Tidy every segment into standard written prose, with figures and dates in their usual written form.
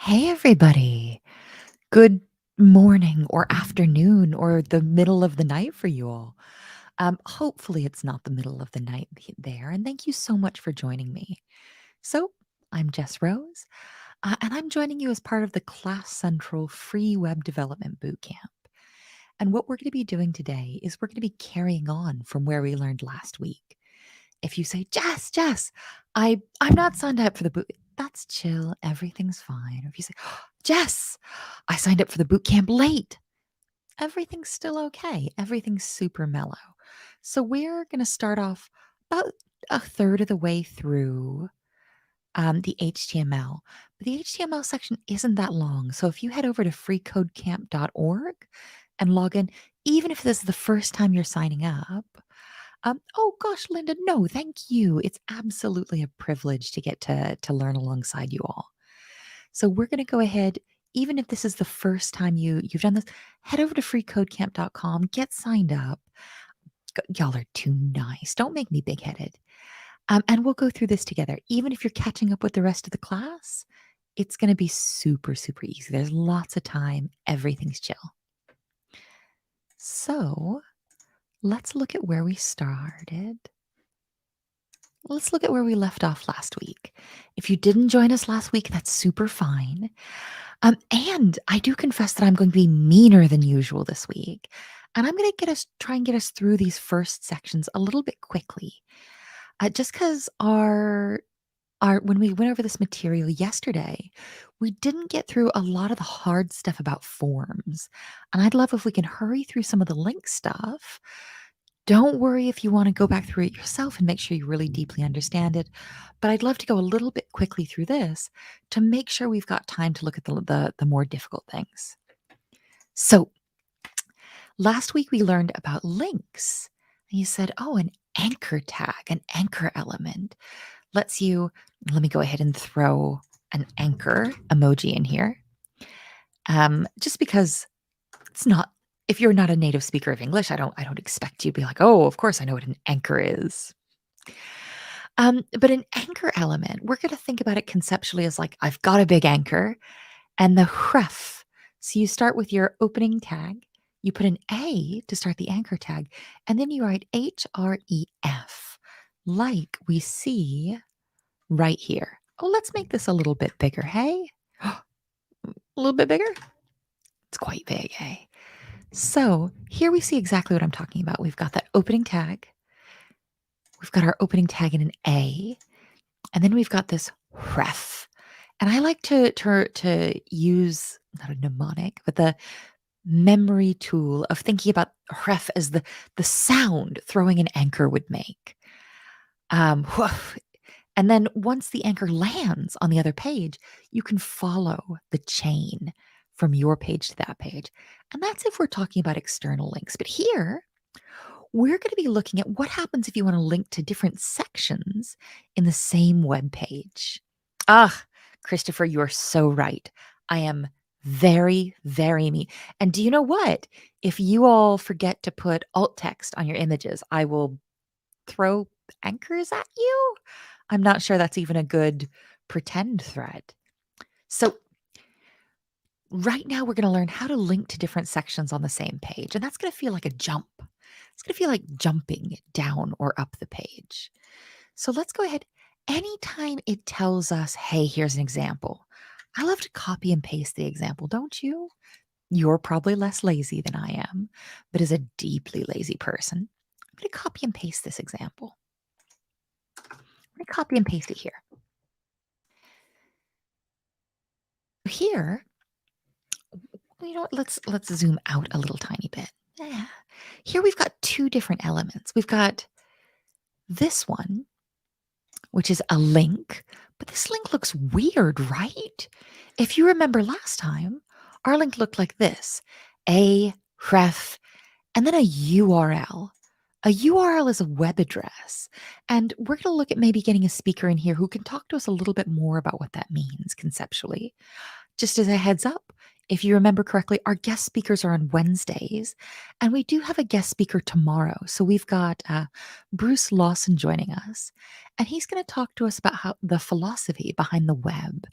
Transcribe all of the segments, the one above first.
Hey, everybody. Good morning or afternoon or the middle of the night for you all. Hopefully, it's not the middle of the night there. And thank you so much for joining me. So, I'm Jess Rose, and I'm joining you as part of the Class Central Free Web Development Bootcamp. And what we're going to be doing today is we're going to be carrying on from where we learned last week. If you say, Jess, I'm not signed up for the boot, that's chill. Everything's fine. Or if you say, Jess, I signed up for the boot camp late, everything's still okay. Everything's super mellow. So we're going to start off about a third of the way through the HTML. But the HTML section isn't that long. So if you head over to freeCodeCamp.org and log in, even if this is the first time you're signing up, oh gosh, Linda, no, thank you. It's absolutely a privilege to get to learn alongside you all. So we're going to go ahead, even if this is the first time you've done this, head over to freecodecamp.com, get signed up. Y'all are too nice. Don't make me big-headed. And we'll go through this together. Even if you're catching up with the rest of the class, it's going to be super, super easy. There's lots of time. Everything's chill. So let's look at where we started. Let's look at where we left off last week. If you didn't join us last week, that's super fine. And I do confess that I'm going to be meaner than usual this week. And I'm going to try and get us through these first sections a little bit quickly. Just because when we went over this material yesterday, we didn't get through a lot of the hard stuff about forms. And I'd love if we can hurry through some of the link stuff. Don't worry if you want to go back through it yourself and make sure you really deeply understand it. But I'd love to go a little bit quickly through this to make sure we've got time to look at the more difficult things. So last week we learned about links. And you said, oh, an anchor tag, an anchor element let me go ahead and throw an anchor emoji in here. Just because it's not, if you're not a native speaker of English, I don't expect you to be like, oh, of course I know what an anchor is. But an anchor element, we're going to think about it conceptually as like, I've got a big anchor and the ref. So you start with your opening tag, you put an A to start the anchor tag, and then you write href, like we see right here. Oh, let's make this a little bit bigger, hey? A little bit bigger? It's quite big, hey? So here we see exactly what I'm talking about. We've got that opening tag. We've got our opening tag in an A. And then we've got this ref. And I like to use, not a mnemonic, but the memory tool of thinking about ref as the sound throwing an anchor would make. And then once the anchor lands on the other page, you can follow the chain from your page to that page. And that's if we're talking about external links. But here, we're going to be looking at what happens if you want to link to different sections in the same web page. Christopher, you are so right. I am very, very me. And do you know what? If you all forget to put alt text on your images, I will throw anchors at you. I'm not sure that's even a good pretend thread. So right now we're going to learn how to link to different sections on the same page. And that's going to feel like a jump. It's going to feel like jumping down or up the page. So let's go ahead. Anytime it tells us, hey, here's an example. I love to copy and paste the example, don't you? You're probably less lazy than I am, but as a deeply lazy person, I'm going to copy and paste this example. I'm going to copy and paste it here. Here, you know what, let's zoom out a little tiny bit. Yeah. Here we've got two different elements. We've got this one, which is a link, but this link looks weird, right? If you remember last time, our link looked like this, a ref, and then a URL. A URL is a web address, and we're going to look at maybe getting a speaker in here who can talk to us a little bit more about what that means conceptually. Just as a heads up, if you remember correctly, our guest speakers are on Wednesdays, and we do have a guest speaker tomorrow. So we've got Bruce Lawson joining us, and he's going to talk to us about how the philosophy behind the web.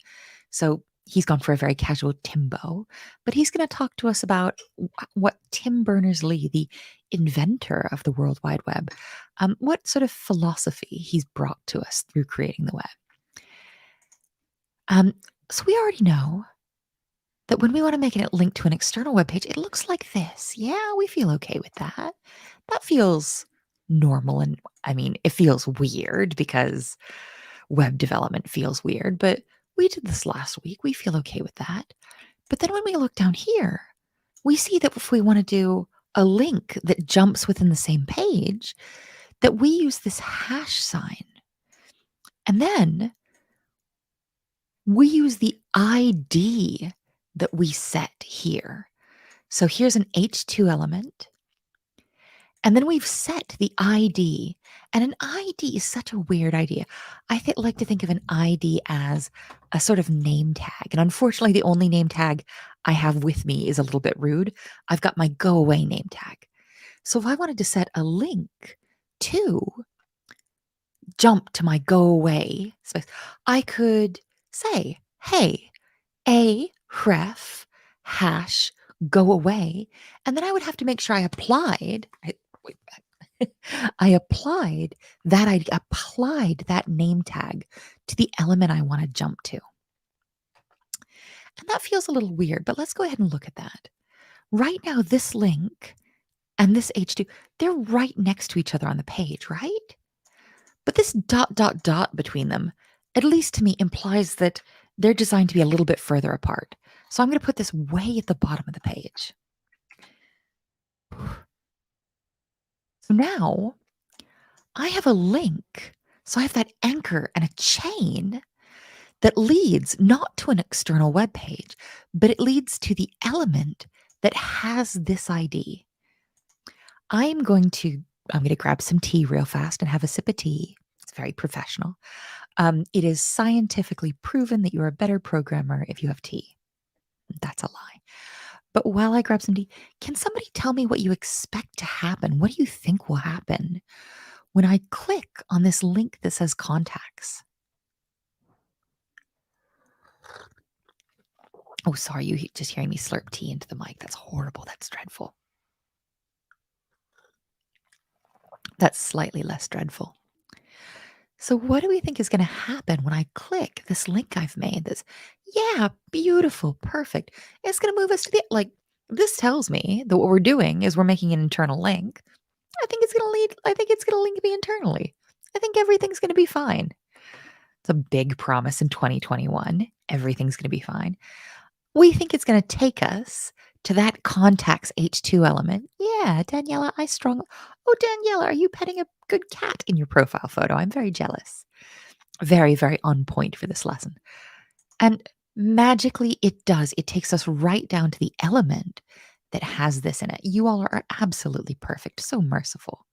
So He's gone for a very casual Timbo, but he's going to talk to us about what Tim Berners-Lee, the inventor of the World Wide Web, what sort of philosophy he's brought to us through creating the web. So we already know that when we want to make it link to an external web page, it looks like this. Yeah, we feel okay with that. That feels normal. And I mean, it feels weird because web development feels weird, but we did this last week. We feel okay with that. But then when we look down here, we see that if we want to do a link that jumps within the same page, that we use this hash sign. And then we use the ID that we set here. So here's an H2 element. And then we've set the ID. And an ID is such a weird idea. I like to think of an ID as a sort of name tag. And unfortunately, the only name tag I have with me is a little bit rude. I've got my go away name tag. So if I wanted to set a link to jump to my go away space, I could say, hey, a ref hash go away. And then I would have to make sure I applied. I applied that ID, applied that name tag to the element I want to jump to. And that feels a little weird, but let's go ahead and look at that. Right now, this link and this H2, they're right next to each other on the page, right? But this ... between them, at least to me, implies that they're designed to be a little bit further apart. So I'm going to put this way at the bottom of the page. So now I have a link. So I have that anchor and a chain that leads not to an external web page, but it leads to the element that has this ID. I'm going to grab some tea real fast and have a sip of tea. It's very professional. It is scientifically proven that you're a better programmer if you have tea. That's a lie. But while I grab some tea, can somebody tell me what you expect to happen? What do you think will happen when I click on this link that says contacts? Oh, sorry, you just hearing me slurp tea into the mic. That's horrible. That's dreadful. That's slightly less dreadful. So what do we think is going to happen when I click this link I've made? Yeah, beautiful, perfect. It's going to move us to this tells me that what we're doing is we're making an internal link. I think it's going to link me internally. I think everything's going to be fine. It's a big promise in 2021. Everything's going to be fine. We think it's going to take us to that contacts H2 element. Yeah, Daniela, Oh, Daniela, are you petting a good cat in your profile photo? I'm very jealous. Very, very on point for this lesson. And magically, it does. It takes us right down to the element that has this in it. You all are absolutely perfect. So merciful.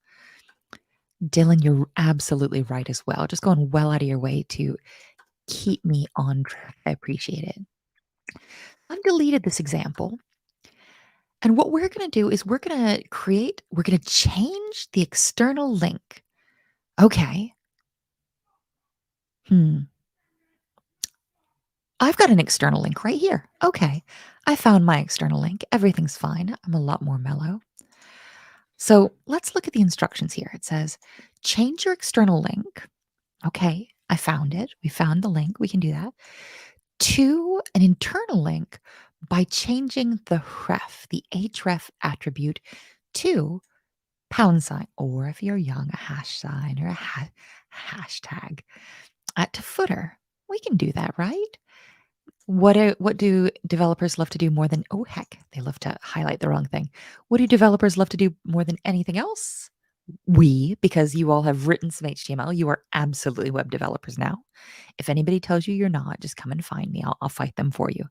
Dylan, you're absolutely right as well. Just going well out of your way to keep me on track. I appreciate it. I've deleted this example. And what we're going to do is we're going to change the external link. Okay. I've got an external link right here. Okay. I found my external link. Everything's fine. I'm a lot more mellow. So let's look at the instructions here. It says, change your external link. Okay. I found it. We found the link. We can do that. To an internal link by changing the ref, the href attribute to £, or if you're young, a hash sign or a hashtag to footer. We can do that, right? What do developers love to do more than, oh heck, they love to highlight the wrong thing. What do developers love to do more than anything else? Because you all have written some HTML, you are absolutely web developers now. If anybody tells you you're not, just come and find me. I'll fight them for you.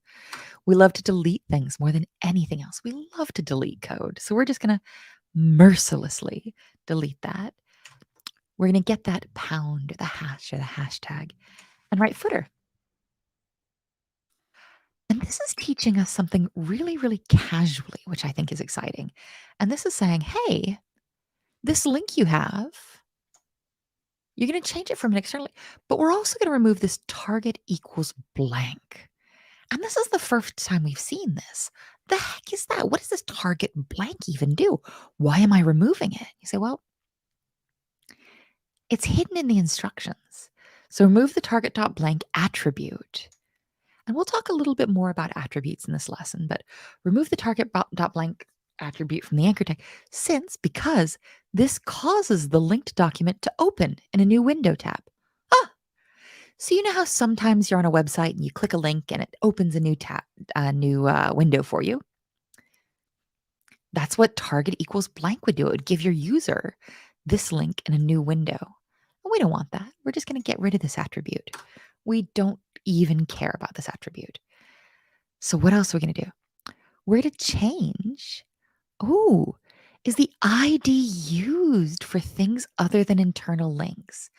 We love to delete things more than anything else. We love to delete code. So we're just going to mercilessly delete that. We're going to get that pound, the hash or the hashtag, and write footer. And this is teaching us something really, really casually, which I think is exciting. And this is saying, hey, this link you have, you're going to change it from an external link, but we're also going to remove this target equals blank. And this is the first time we've seen this. The heck is that? What does this target blank even do? Why am I removing it? You say, well, it's hidden in the instructions. So remove the target dot blank attribute. And we'll talk a little bit more about attributes in this lesson, but remove the target dot blank attribute from the anchor tag because this causes the linked document to open in a new window tab. Ah, so you know how sometimes you're on a website and you click a link and it opens a new tab, a new window for you? That's what target equals blank would do. It would give your user this link in a new window. And we don't want that. We're just going to get rid of this attribute. We don't even care about this attribute. So what else are we going to do? We're going to change. Oh, is the ID used for things other than internal links?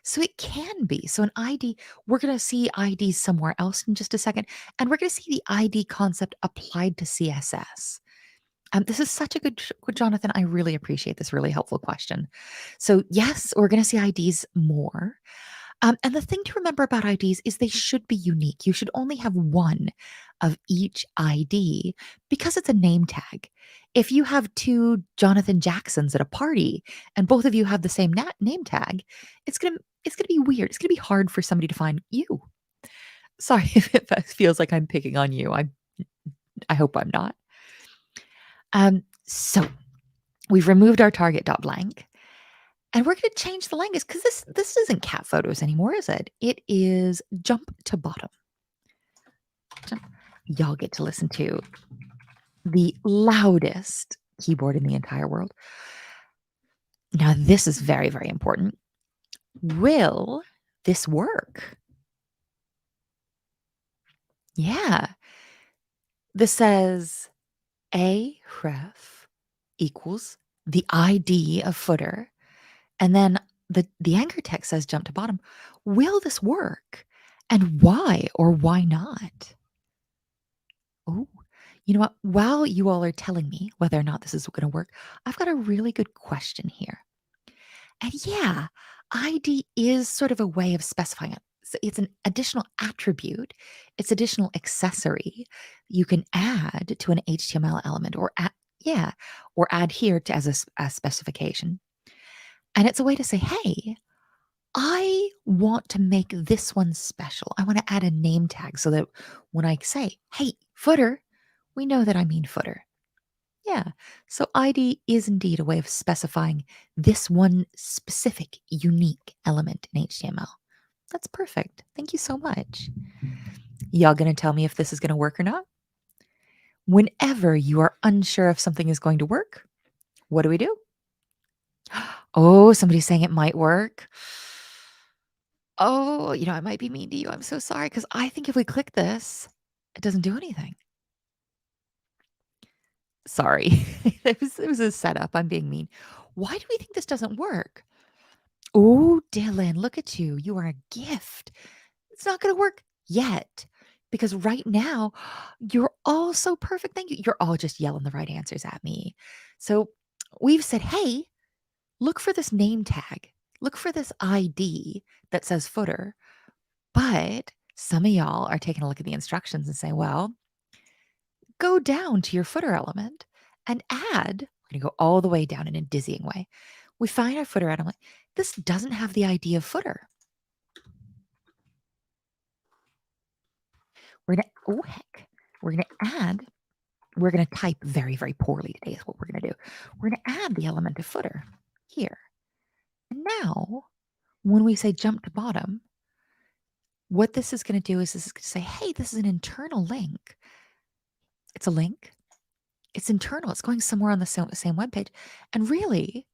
So it can be. So an ID, we're going to see IDs somewhere else in just a second, and we're going to see the ID concept applied to CSS. This is such a good, Jonathan. I really appreciate this really helpful question. So yes, we're going to see IDs more. And the thing to remember about IDs is they should be unique. You should only have one of each ID because it's a name tag. If you have two Jonathan Jacksons at a party and both of you have the same name tag, it's gonna be weird. It's gonna be hard for somebody to find you. Sorry if it feels like I'm picking on you. I hope I'm not. So we've removed our target dot blank. And we're going to change the language because this isn't cat photos anymore, is it? It is jump to bottom. Y'all get to listen to the loudest keyboard in the entire world. Now, this is very, very important. Will this work? Yeah. This says a ref equals the ID of footer. And then the anchor text says jump to bottom. Will this work? And why or why not? Oh, you know what? While you all are telling me whether or not this is going to work, I've got a really good question here. And yeah, ID is sort of a way of specifying it. So it's an additional attribute, it's additional accessory you can add to an HTML element or add here to as a specification. And it's a way to say, hey, I want to make this one special. I want to add a name tag so that when I say, hey, footer, we know that I mean footer. Yeah. So ID is indeed a way of specifying this one specific, unique element in HTML. That's perfect. Thank you so much. Y'all gonna tell me if this is gonna work or not? Whenever you are unsure if something is going to work, what do we do? Oh, somebody's saying it might work. Oh, I might be mean to you. I'm so sorry because I think if we click this, it doesn't do anything. Sorry. It was a setup. I'm being mean. Why do we think this doesn't work? Oh, Dylan, look at you. You are a gift. It's not going to work yet because right now you're all so perfect. Thank you. You're all just yelling the right answers at me. So we've said, hey, look for this name tag. Look for this ID that says footer. But some of y'all are taking a look at the instructions and saying, well, go down to your footer element and add. We're going to go all the way down in a dizzying way. We find our footer element. This doesn't have the ID of footer. We're going to, oh heck, we're going to add, we're going to type very, very poorly today is what we're going to do. We're going to add the element of footer here. And now, when we say jump to bottom, what this is going to do is this is going to say, hey, this is an internal link. It's a link. It's internal. It's going somewhere on the same web page. And really,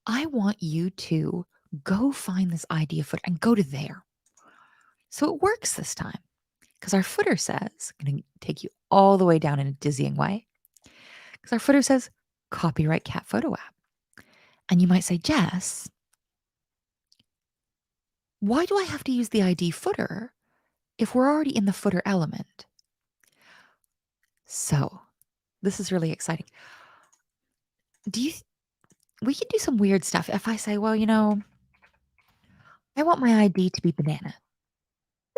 I want you to go find this ID of footer and go to there. So it works this time because our footer says, I'm going to take you all the way down in a dizzying way, because our footer says copyright cat photo app. And you might say, Jess, why do I have to use the ID footer if we're already in the footer element? So this is really exciting. We could do some weird stuff. If I say, well, I want my ID to be banana.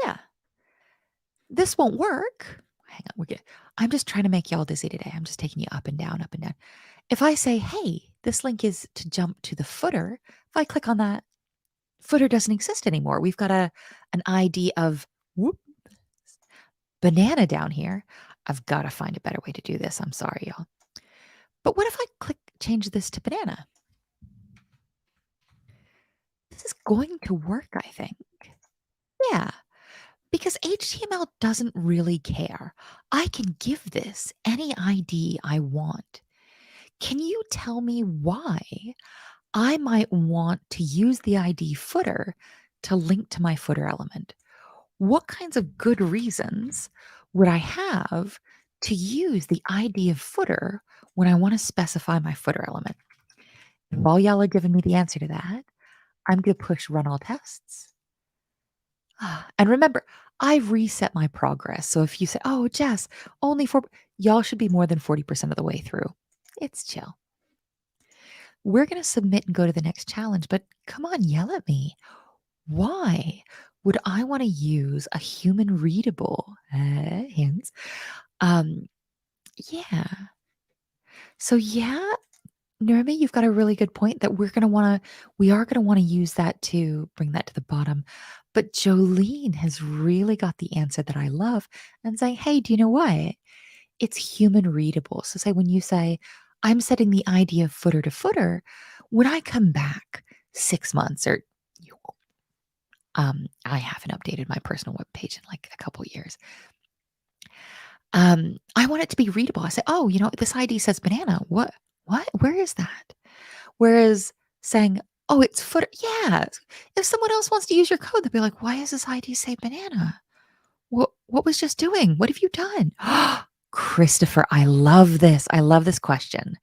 Yeah. this won't work. Hang on, I'm just trying to make y'all dizzy today. I'm just taking you up and down, up and down. If I say, hey, this link is to jump to the footer, if I click on that, footer doesn't exist anymore. We've got an ID of whoop, banana down here. I've got to find a better way to do this. I'm sorry, y'all. But what if I change this to banana? This is going to work, I think. Yeah, because HTML doesn't really care. I can give this any ID I want. Can you tell me why I might want to use the ID footer to link to my footer element? What kinds of good reasons would I have to use the ID of footer when I want to specify my footer element? And while y'all are giving me the answer to that, I'm going to push run all tests. And remember, I've reset my progress. So if you say, oh, Jess, only y'all should be more than 40% of the way through. It's chill. We're going to submit and go to the next challenge, but come on, yell at me. Why would I want to use a human readable hints? Yeah. So yeah, Nermi, you've got a really good point that we are going to want to use that to bring that to the bottom. But Jolene has really got the answer that I love and saying, hey, do you know what? It's human readable. So say when you say, I'm setting the ID of footer to footer, when I come back 6 months or I haven't updated my personal web page in like a couple years. I want it to be readable. I say, oh, this ID says banana. What? Where is that? Whereas saying, oh, it's footer. Yeah. If someone else wants to use your code, they'll be like, why does this ID say banana? What was just doing? What have you done? Christopher, I love this. I love this question.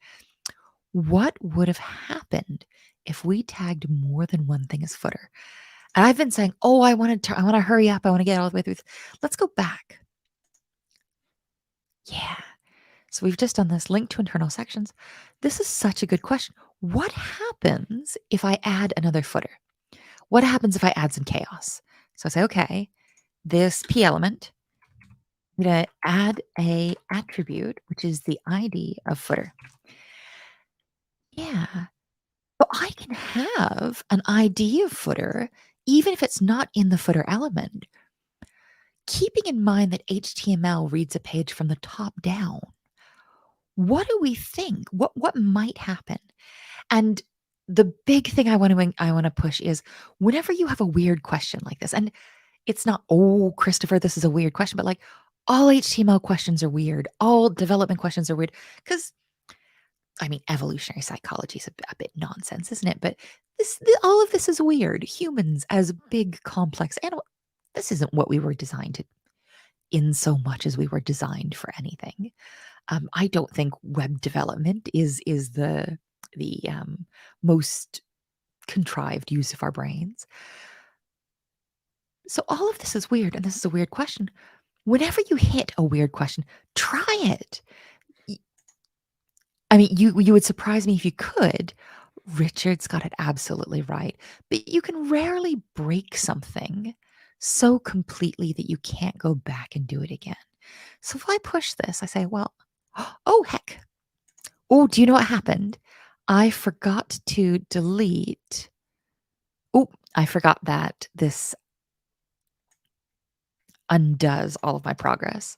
What would have happened if we tagged more than one thing as footer? And I've been saying, oh, I want to hurry up. I want to get all the way through. Let's go back. Yeah. So we've just done this link to internal sections. This is such a good question. What happens if I add another footer? What happens if I add some chaos? So I say, okay, this P element, I'm going to add a attribute, which is the ID of footer. Yeah. So I can have an ID of footer, even if it's not in the footer element, keeping in mind that HTML reads a page from the top down. What do we think? What might happen? And the big thing I want to push is whenever you have a weird question like this, and it's not, oh, Christopher, this is a weird question, but like all HTML questions are weird. All development questions are weird. Because, I mean, evolutionary psychology is a bit nonsense, isn't it? But all of this is weird. Humans as big, complex animals, this isn't what we were designed to, in so much as we were designed for anything. I don't think web development is the most contrived use of our brains. So all of this is weird, and this is a weird question. Whenever you hit a weird question, try it. I mean, you would surprise me if you could. Richard's got it absolutely right. But you can rarely break something so completely that you can't go back and do it again. So if I push this, I say, well, oh, heck. Oh, do you know what happened? I forgot to delete. Oh, I forgot that this undoes all of my progress.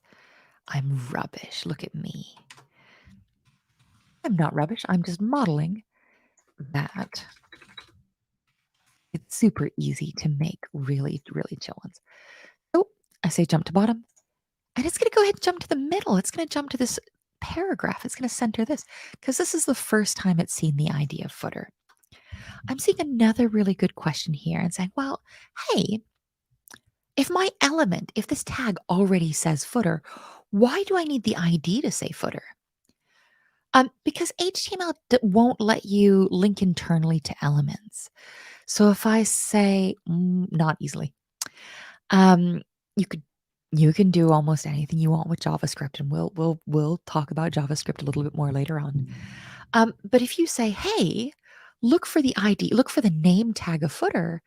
I'm rubbish. Look at me. I'm not rubbish. I'm just modeling that. It's super easy to make really, really chill ones. So I say jump to bottom, and it's going to go ahead and jump to the middle. It's going to jump to this paragraph. It's going to center this because this is the first time it's seen the idea of footer. I'm seeing another really good question here and saying, well, hey, if my element, if this tag already says footer, why do I need the ID to say footer? Because HTML won't let you link internally to elements. So if I say not easily, you can do almost anything you want with JavaScript, and we'll talk about JavaScript a little bit more later on. But if you say, hey, look for the ID, look for the name tag of footer,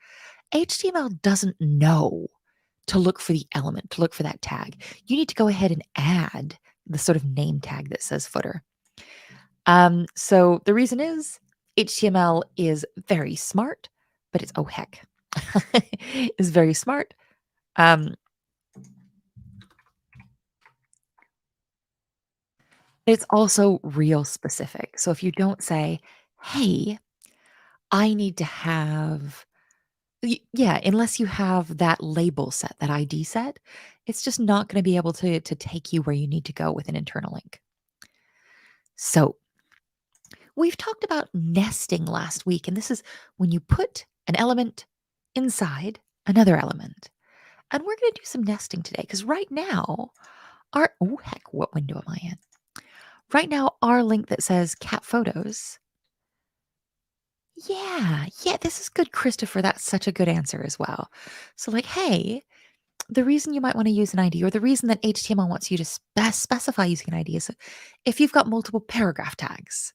HTML doesn't know to look for the element, to look for that tag. You need to go ahead and add the sort of name tag that says footer. So the reason is HTML is very smart, but it's, oh heck, is very smart. It's also real specific. So if you don't say, hey, I need to have, yeah, unless you have that label set, that ID set, it's just not going to be able to take you where you need to go with an internal link. So we've talked about nesting last week, and this is when you put an element inside another element. And we're going to do some nesting today because right now, oh heck, what window am I in? Right now, our link that says cat photos. Yeah, this is good, Christopher. That's such a good answer as well. So, like, hey, the reason you might want to use an ID or the reason that HTML wants you to specify using an ID is if you've got multiple paragraph tags,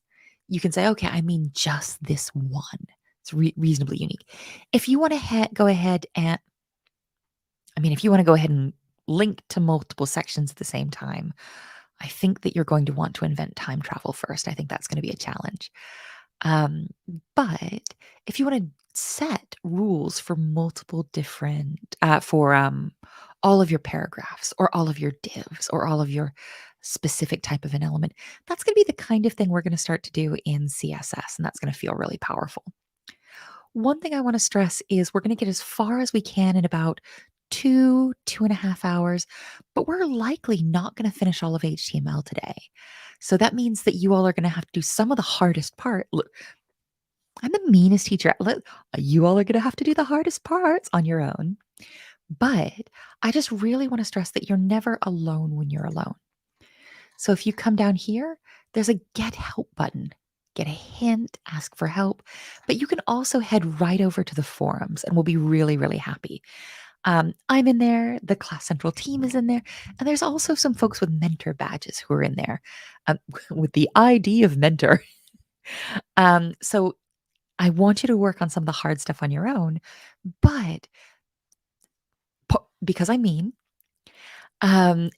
you can say, okay, I mean just this one. It's reasonably unique. If you want to go ahead and, if you want to go ahead and link to multiple sections at the same time, I think that you're going to want to invent time travel first. I think that's going to be a challenge. Um, but if you want to set rules for multiple different, for all of your paragraphs or all of your divs or all of your specific type of an element, that's going to be the kind of thing we're going to start to do in CSS, and that's going to feel really powerful. One thing I want to stress is we're going to get as far as we can in about 2.5 hours, but we're likely not going to finish all of HTML today. So that means that you all are going to have to do some of the hardest part. Look, I'm the meanest teacher. You all are going to have to do the hardest parts on your own. But I just really want to stress that you're never alone when you're alone. So if you come down here, there's a get help button. Get a hint, ask for help. But you can also head right over to the forums and we'll be really, really happy. I'm in there, the Class Central team is in there, and there's also some folks with mentor badges who are in there with the ID of mentor. So I want you to work on some of the hard stuff on your own, but because I mean, and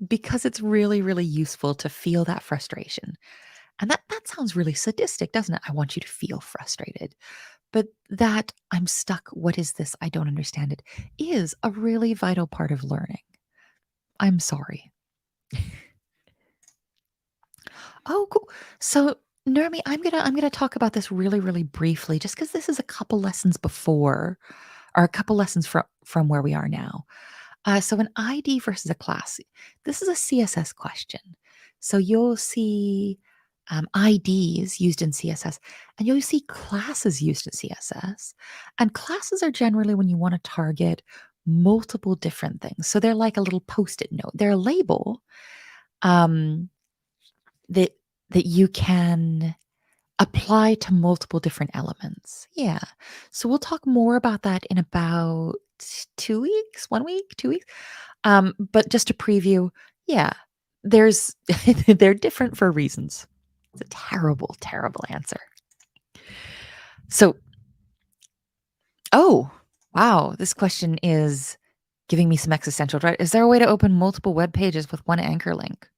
because it's really, really useful to feel that frustration. And that sounds really sadistic, doesn't it? I want you to feel frustrated. But that I'm stuck, what is this? I don't understand it, is a really vital part of learning. I'm sorry. Oh, cool. So, Nermi, I'm gonna talk about this really, really briefly, just because this is a couple lessons before, or a couple lessons from where we are now. So an ID versus a class. This is a CSS question. So you'll see IDs used in CSS, and you'll see classes used in CSS. And classes are generally when you want to target multiple different things. So they're like a little post-it note. They're a label um, that you can apply to multiple different elements. Yeah. So we'll talk more about that in about 2 weeks, 1 week, 2 weeks. But just to preview, yeah, there's they're different for reasons. It's a terrible, terrible answer. So, oh, wow, this question is giving me some existential dread. Is there a way to open multiple web pages with one anchor link?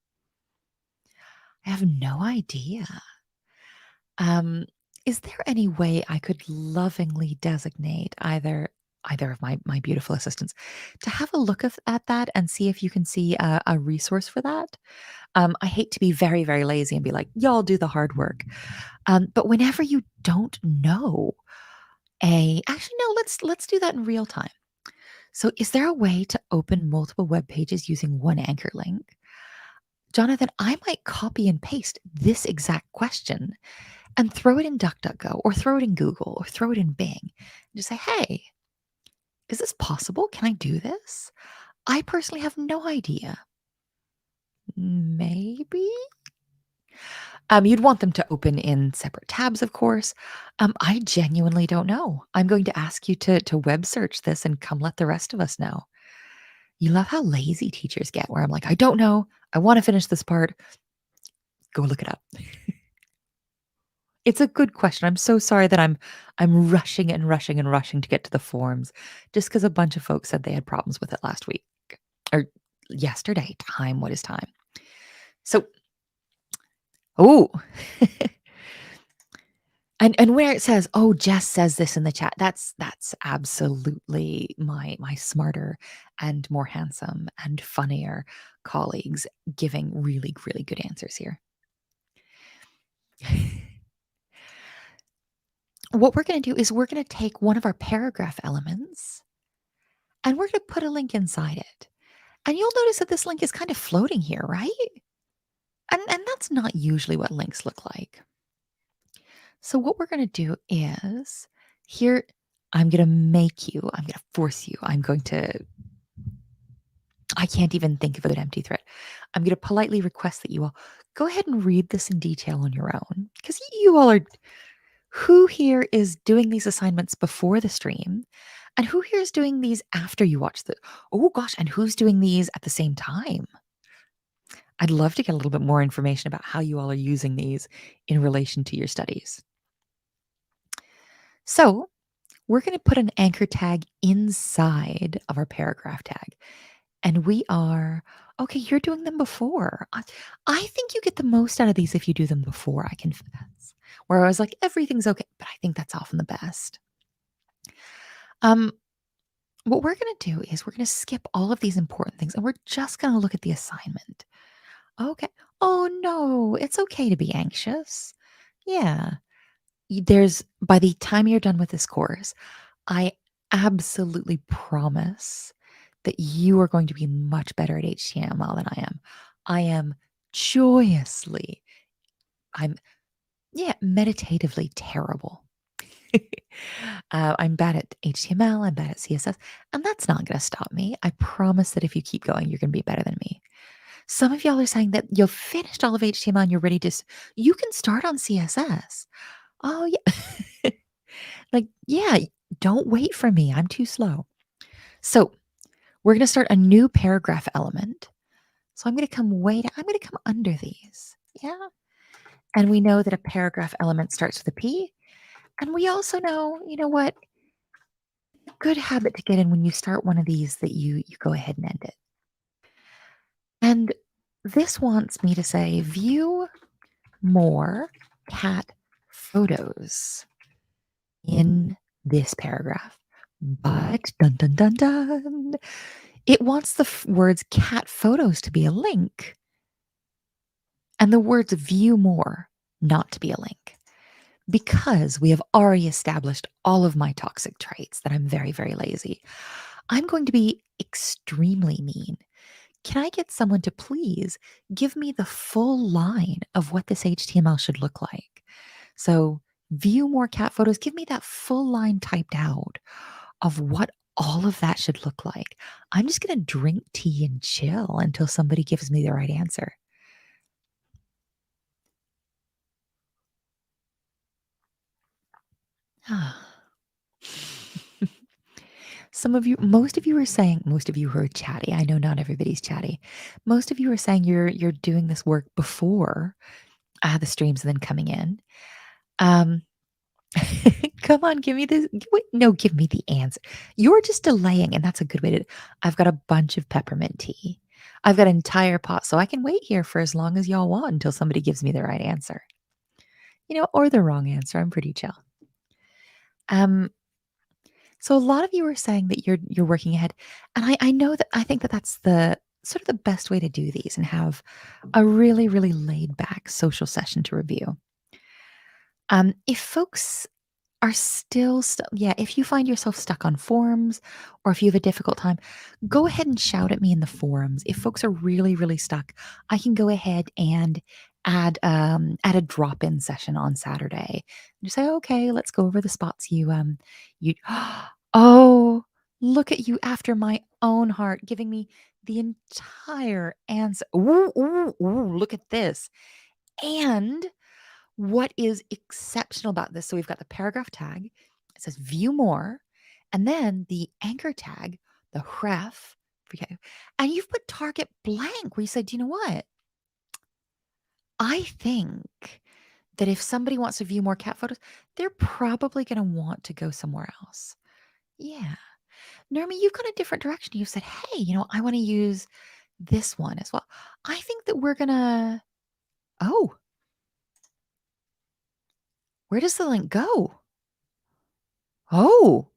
I have no idea. Um, is there any way I could lovingly designate either of my beautiful assistants to have a look at that and see if you can see a resource for that? I hate to be very, very lazy and be like, y'all do the hard work. But whenever you don't know actually no, let's do that in real time. So is there a way to open multiple web pages using one anchor link? Jonathan, I might copy and paste this exact question and throw it in DuckDuckGo or throw it in Google or throw it in Bing and just say, hey, is this possible? Can I do this? I personally have no idea. Maybe? You'd want them to open in separate tabs, of course. I genuinely don't know. I'm going to ask you to web search this and come let the rest of us know. You love how lazy teachers get, where I'm like, I don't know. I want to finish this part. Go look it up. It's a good question. I'm so sorry that I'm rushing and rushing and rushing to get to the forms just because a bunch of folks said they had problems with it last week or yesterday. Time, what is time? So, oh, and where it says, "Oh, Jess says this in the chat," that's absolutely my smarter and more handsome and funnier colleagues giving really, really good answers here. What we're gonna do is we're gonna take one of our paragraph elements and we're gonna put a link inside it. And you'll notice that this link is kind of floating here, right? And that's not usually what links look like. So what we're going to do is here, I'm going to make you, I'm going to force you, I can't even think of an empty thread. I'm going to politely request that you all go ahead and read this in detail on your own because you all are, who here is doing these assignments before the stream and who here is doing these after you watch the, oh gosh, and who's doing these at the same time? I'd love to get a little bit more information about how you all are using these in relation to your studies. So, we're going to put an anchor tag inside of our paragraph tag. And we are, okay, you're doing them before. I think you get the most out of these if you do them before, I confess. Where I was like, everything's okay, but I think that's often the best. Um, what we're going to do is we're going to skip all of these important things and we're just going to look at the assignment. Okay. Oh no, it's okay to be anxious. Yeah. There's by the time you're done with this course, I absolutely promise that you are going to be much better at HTML than I am. I am joyously, I'm, yeah, meditatively terrible. I'm bad at HTML, I'm bad at CSS, and that's not going to stop me. I promise that if you keep going, you're going to be better than me. Some of y'all are saying that you've finished all of HTML and you're ready to, you can start on CSS. Oh, yeah. Like, yeah, don't wait for me. I'm too slow. So we're going to start a new paragraph element. So I'm going to I'm going to come under these. Yeah. And we know that a paragraph element starts with a P. And we also know, you know what? Good habit to get in when you start one of these that you go ahead and end it. And this wants me to say view more cat photos in this paragraph. But dun dun dun dun, it wants the words cat photos to be a link and the words view more not to be a link because we have already established all of my toxic traits that I'm very, very lazy. I'm going to be extremely mean. Can I get someone to please give me the full line of what this HTML should look like? So, view more cat photos, give me that full line typed out of what all of that should look like. I'm just going to drink tea and chill until somebody gives me the right answer. Most of you are saying, most of you who are chatty, I know not everybody's chatty. Most of you are saying you're doing this work before the streams and then coming in. Um, come on, give me this. Wait, no, give me the answer. You're just delaying, and that's a good way to. I've got a bunch of peppermint tea. I've got an entire pot, so I can wait here for as long as y'all want until somebody gives me the right answer. Or the wrong answer. I'm pretty chill. Um, so a lot of you are saying that you're working ahead, and I know that I think that that's the sort of the best way to do these and have a really, really laid back social session to review. If folks are still yeah, if you find yourself stuck on forums or if you have a difficult time, go ahead and shout at me in the forums. If folks are really, really stuck, I can go ahead and add a drop-in session on Saturday. Just say, okay, let's go over the spots you oh, look at you after my own heart, giving me the entire answer. Ooh, ooh, ooh, look at this. And what is exceptional about this? So we've got the paragraph tag. It says view more. And then the anchor tag, the ref. Okay. And you've put target blank where you said, you know what? I think that if somebody wants to view more cat photos, they're probably going to want to go somewhere else. Yeah. Nermi, you've gone a different direction. You've said, hey, I want to use this one as well. I think that we're going to. Oh, where does the link go? Oh,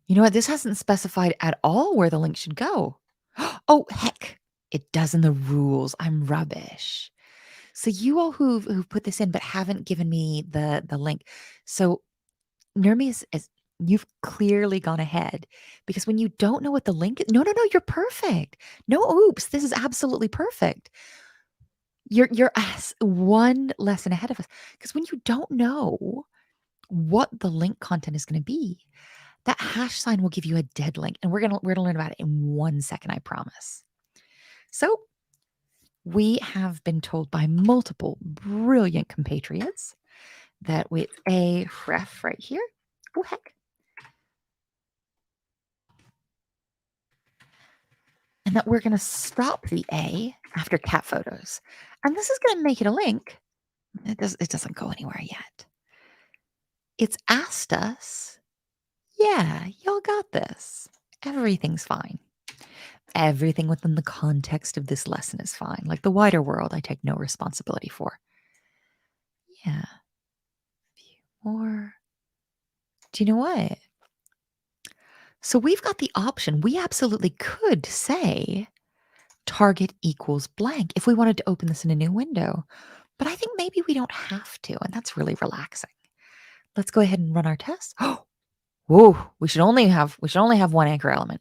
you know what? This hasn't specified at all where the link should go. Oh, heck. It does in the rules. I'm rubbish. So you all who've put this in but haven't given me the link. So Nermi is you've clearly gone ahead because when you don't know what the link is, no, you're perfect. No, oops, this is absolutely perfect. You're one lesson ahead of us because when you don't know what the link content is going to be, that hash sign will give you a dead link, and we're gonna learn about it in 1 second, I promise. So we have been told by multiple brilliant compatriots that with a ref right here, oh heck, and that we're going to stop the A after cat photos. And this is going to make it a link. It doesn't go anywhere yet. It's asked us, yeah, y'all got this. Everything's fine. Everything within the context of this lesson is fine. Like the wider world, I take no responsibility for. Yeah. Or do you know what? So we've got the option. We absolutely could say target equals blank if we wanted to open this in a new window. But I think maybe we don't have to, and that's really relaxing. Let's go ahead and run our test. Oh, whoa, we should only have one anchor element.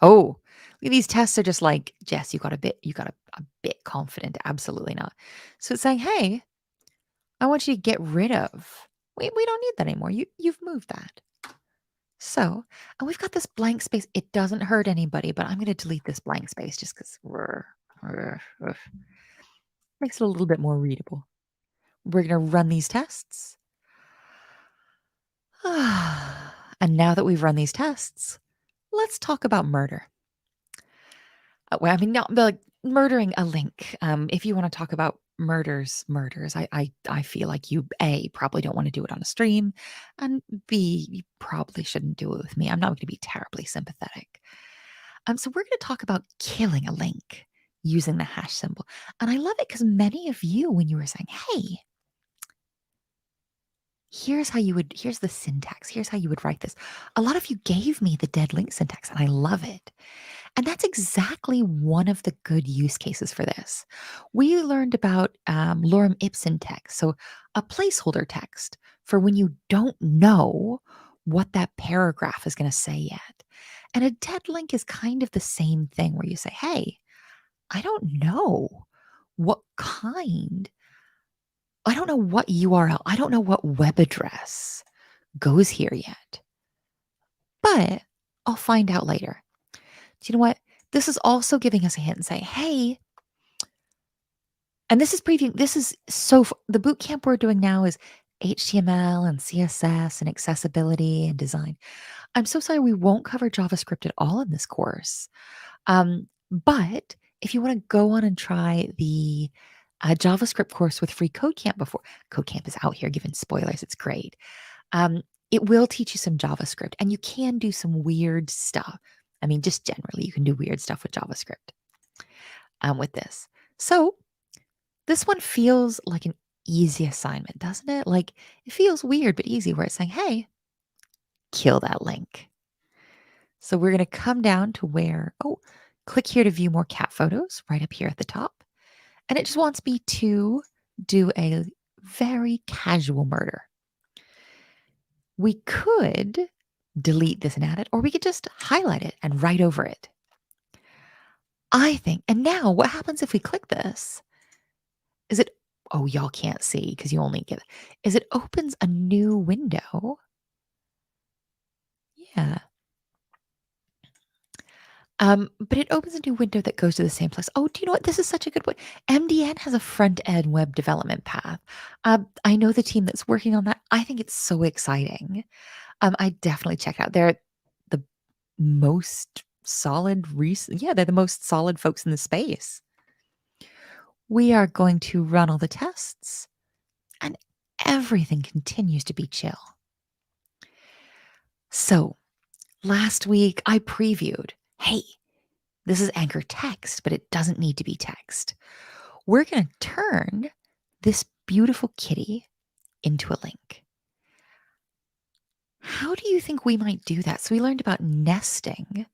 Oh, these tests are just like, Jess, you got a bit confident. Absolutely not. So it's saying, hey, I want you to get rid of. We don't need that anymore. You've moved that. So, and we've got this blank space. It doesn't hurt anybody, but I'm going to delete this blank space just because makes it a little bit more readable. We're going to run these tests. And now that we've run these tests, let's talk about murder. Well, I mean, not like murdering a link. If you want to talk about murders, I feel like you probably don't want to do it on a stream, and B, you probably shouldn't do it with me. I'm not going to be terribly sympathetic. So we're going to talk about killing a link using the hash symbol, and I love it because many of you, when you were saying, "Hey, here's the syntax. Here's how you would write this," a lot of you gave me the dead link syntax, and I love it. And that's exactly one of the good use cases for this. We learned about lorem ipsum text, so a placeholder text for when you don't know what that paragraph is going to say yet. And a dead link is kind of the same thing where you say, hey, I don't know what kind, I don't know what URL, I don't know what web address goes here yet, but I'll find out later. Do you know what? This is also giving us a hint and saying, hey, and this is previewing, the bootcamp we're doing now is HTML and CSS and accessibility and design. I'm so sorry we won't cover JavaScript at all in this course. But if you want to go on and try the JavaScript course with freeCodeCamp before, CodeCamp is out here giving spoilers, it's great. It will teach you some JavaScript and you can do some weird stuff. I mean, just generally, you can do weird stuff with JavaScript with this. So this one feels like an easy assignment, doesn't it? Like it feels weird, but easy where it's saying, hey, kill that link. So we're going to come down to where, click here to view more cat photos right up here at the top. And it just wants me to do a very casual murder. We could delete this and add it, or we could just highlight it and write over it. I think, and now what happens if we click this? Is it, y'all can't see because you only get, is it opens a new window. Yeah. But it opens a new window that goes to the same place. Oh, do you know what? This is such a good way. MDN has a front-end web development path. I know the team that's working on that. I think it's so exciting. I definitely check it out. They're the most solid they're the most solid folks in the space. We are going to run all the tests. and everything continues to be chill. So last week I previewed, hey, this is anchor text, but it doesn't need to be text. We're going to turn this beautiful kitty into a link. How do you think we might do that? So we learned about nesting.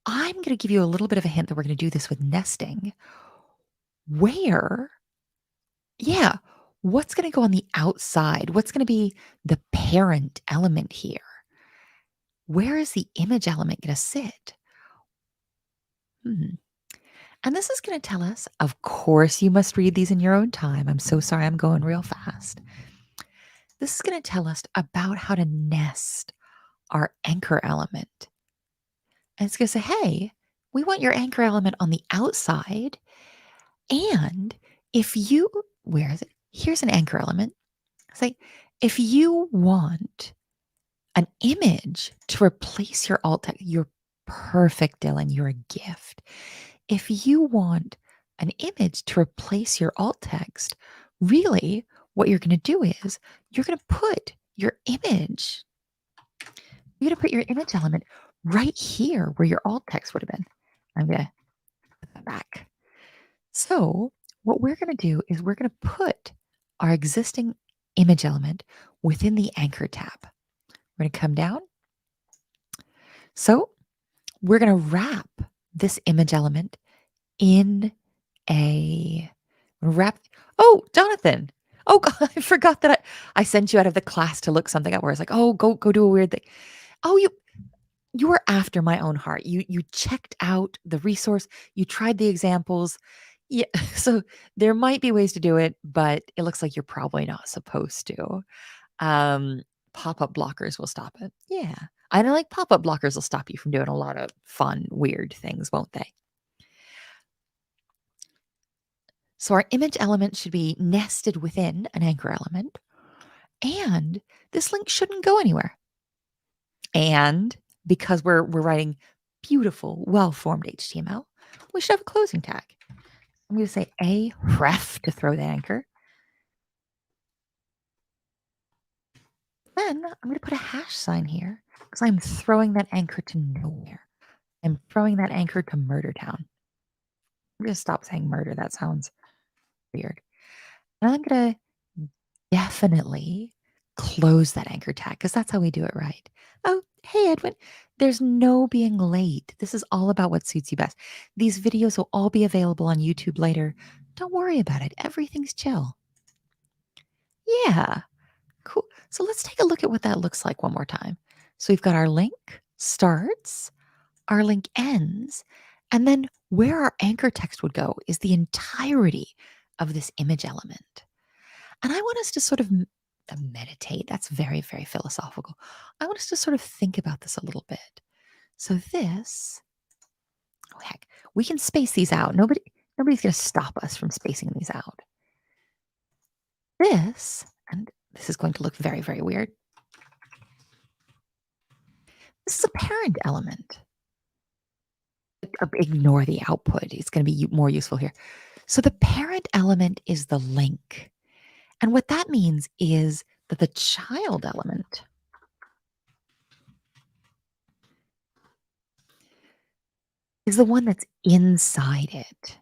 I'm going to give you a little bit of a hint that we're going to do this with nesting. Where, yeah, what's going to go on the outside? What's going to be the parent element here? Where is the image element going to sit? And this is going to tell us, of course, you must read these in your own time. I'm so sorry, I'm going real fast. This is going to tell us about how to nest our anchor element. And it's going to say, hey, we want your anchor element on the outside. And if you, where is it? Here's an anchor element. Say, if you want an image to replace your alt text, you're perfect, Dylan. You're a gift. If you want an image to replace your alt text, really what you're going to do is you're going to put your image, you're going to put your image element right here where your alt text would have been. I'm going to put that back. So what we're going to do is we're going to put our existing image element within the anchor tab. We're going to come down. So we're going to wrap this image element in a wrap. Oh, Jonathan. Oh, God, I forgot that I sent you out of the class to look something up where I was like, oh, go do a weird thing. Oh, you were after my own heart. You checked out the resource. You tried the examples. Yeah, so there might be ways to do it, but it looks like you're probably not supposed to. Um, Pop-up blockers will stop it. Yeah. I know, like pop-up blockers will stop you from doing a lot of fun, weird things, won't they? So our image element should be nested within an anchor element, and this link shouldn't go anywhere. And because we're writing beautiful, well-formed HTML, we should have a closing tag. I'm going to say a ref to throw the anchor. Then I'm going to put a hash sign here because I'm throwing that anchor to nowhere. I'm throwing that anchor to Murder Town. I'm going to stop saying murder. That sounds weird. And I'm going to definitely close that anchor tag because that's how we do it right. Oh, hey, Edwin. There's no being late. This is all about what suits you best. These videos will all be available on YouTube later. Don't worry about it. Everything's chill. Yeah, cool. So let's take a look at what that looks like one more time. So we've got our link starts, our link ends, and then where our anchor text would go is the entirety of this image element. And I want us to sort of meditate. That's very, very philosophical. I want us to sort of think about this a little bit. So this, oh heck, we can space these out. Nobody's going to stop us from spacing these out. This, and this is going to look very, very weird. This is a parent element. Ignore the output. It's going to be more useful here. So the parent element is the link. And what that means is that the child element is the one that's inside it.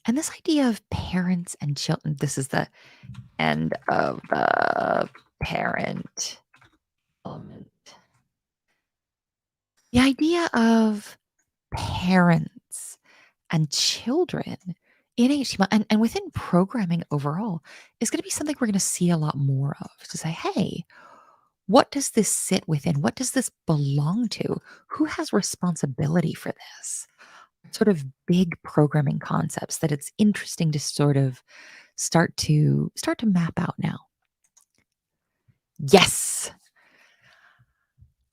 And this idea of parents and children, this is the end of the parent element. The idea of parents and children in HTML and within programming overall is going to be something we're going to see a lot more of to say, hey, what does this sit within? What does this belong to? Who has responsibility for this? Sort of big programming concepts that it's interesting to sort of start to map out now. Yes,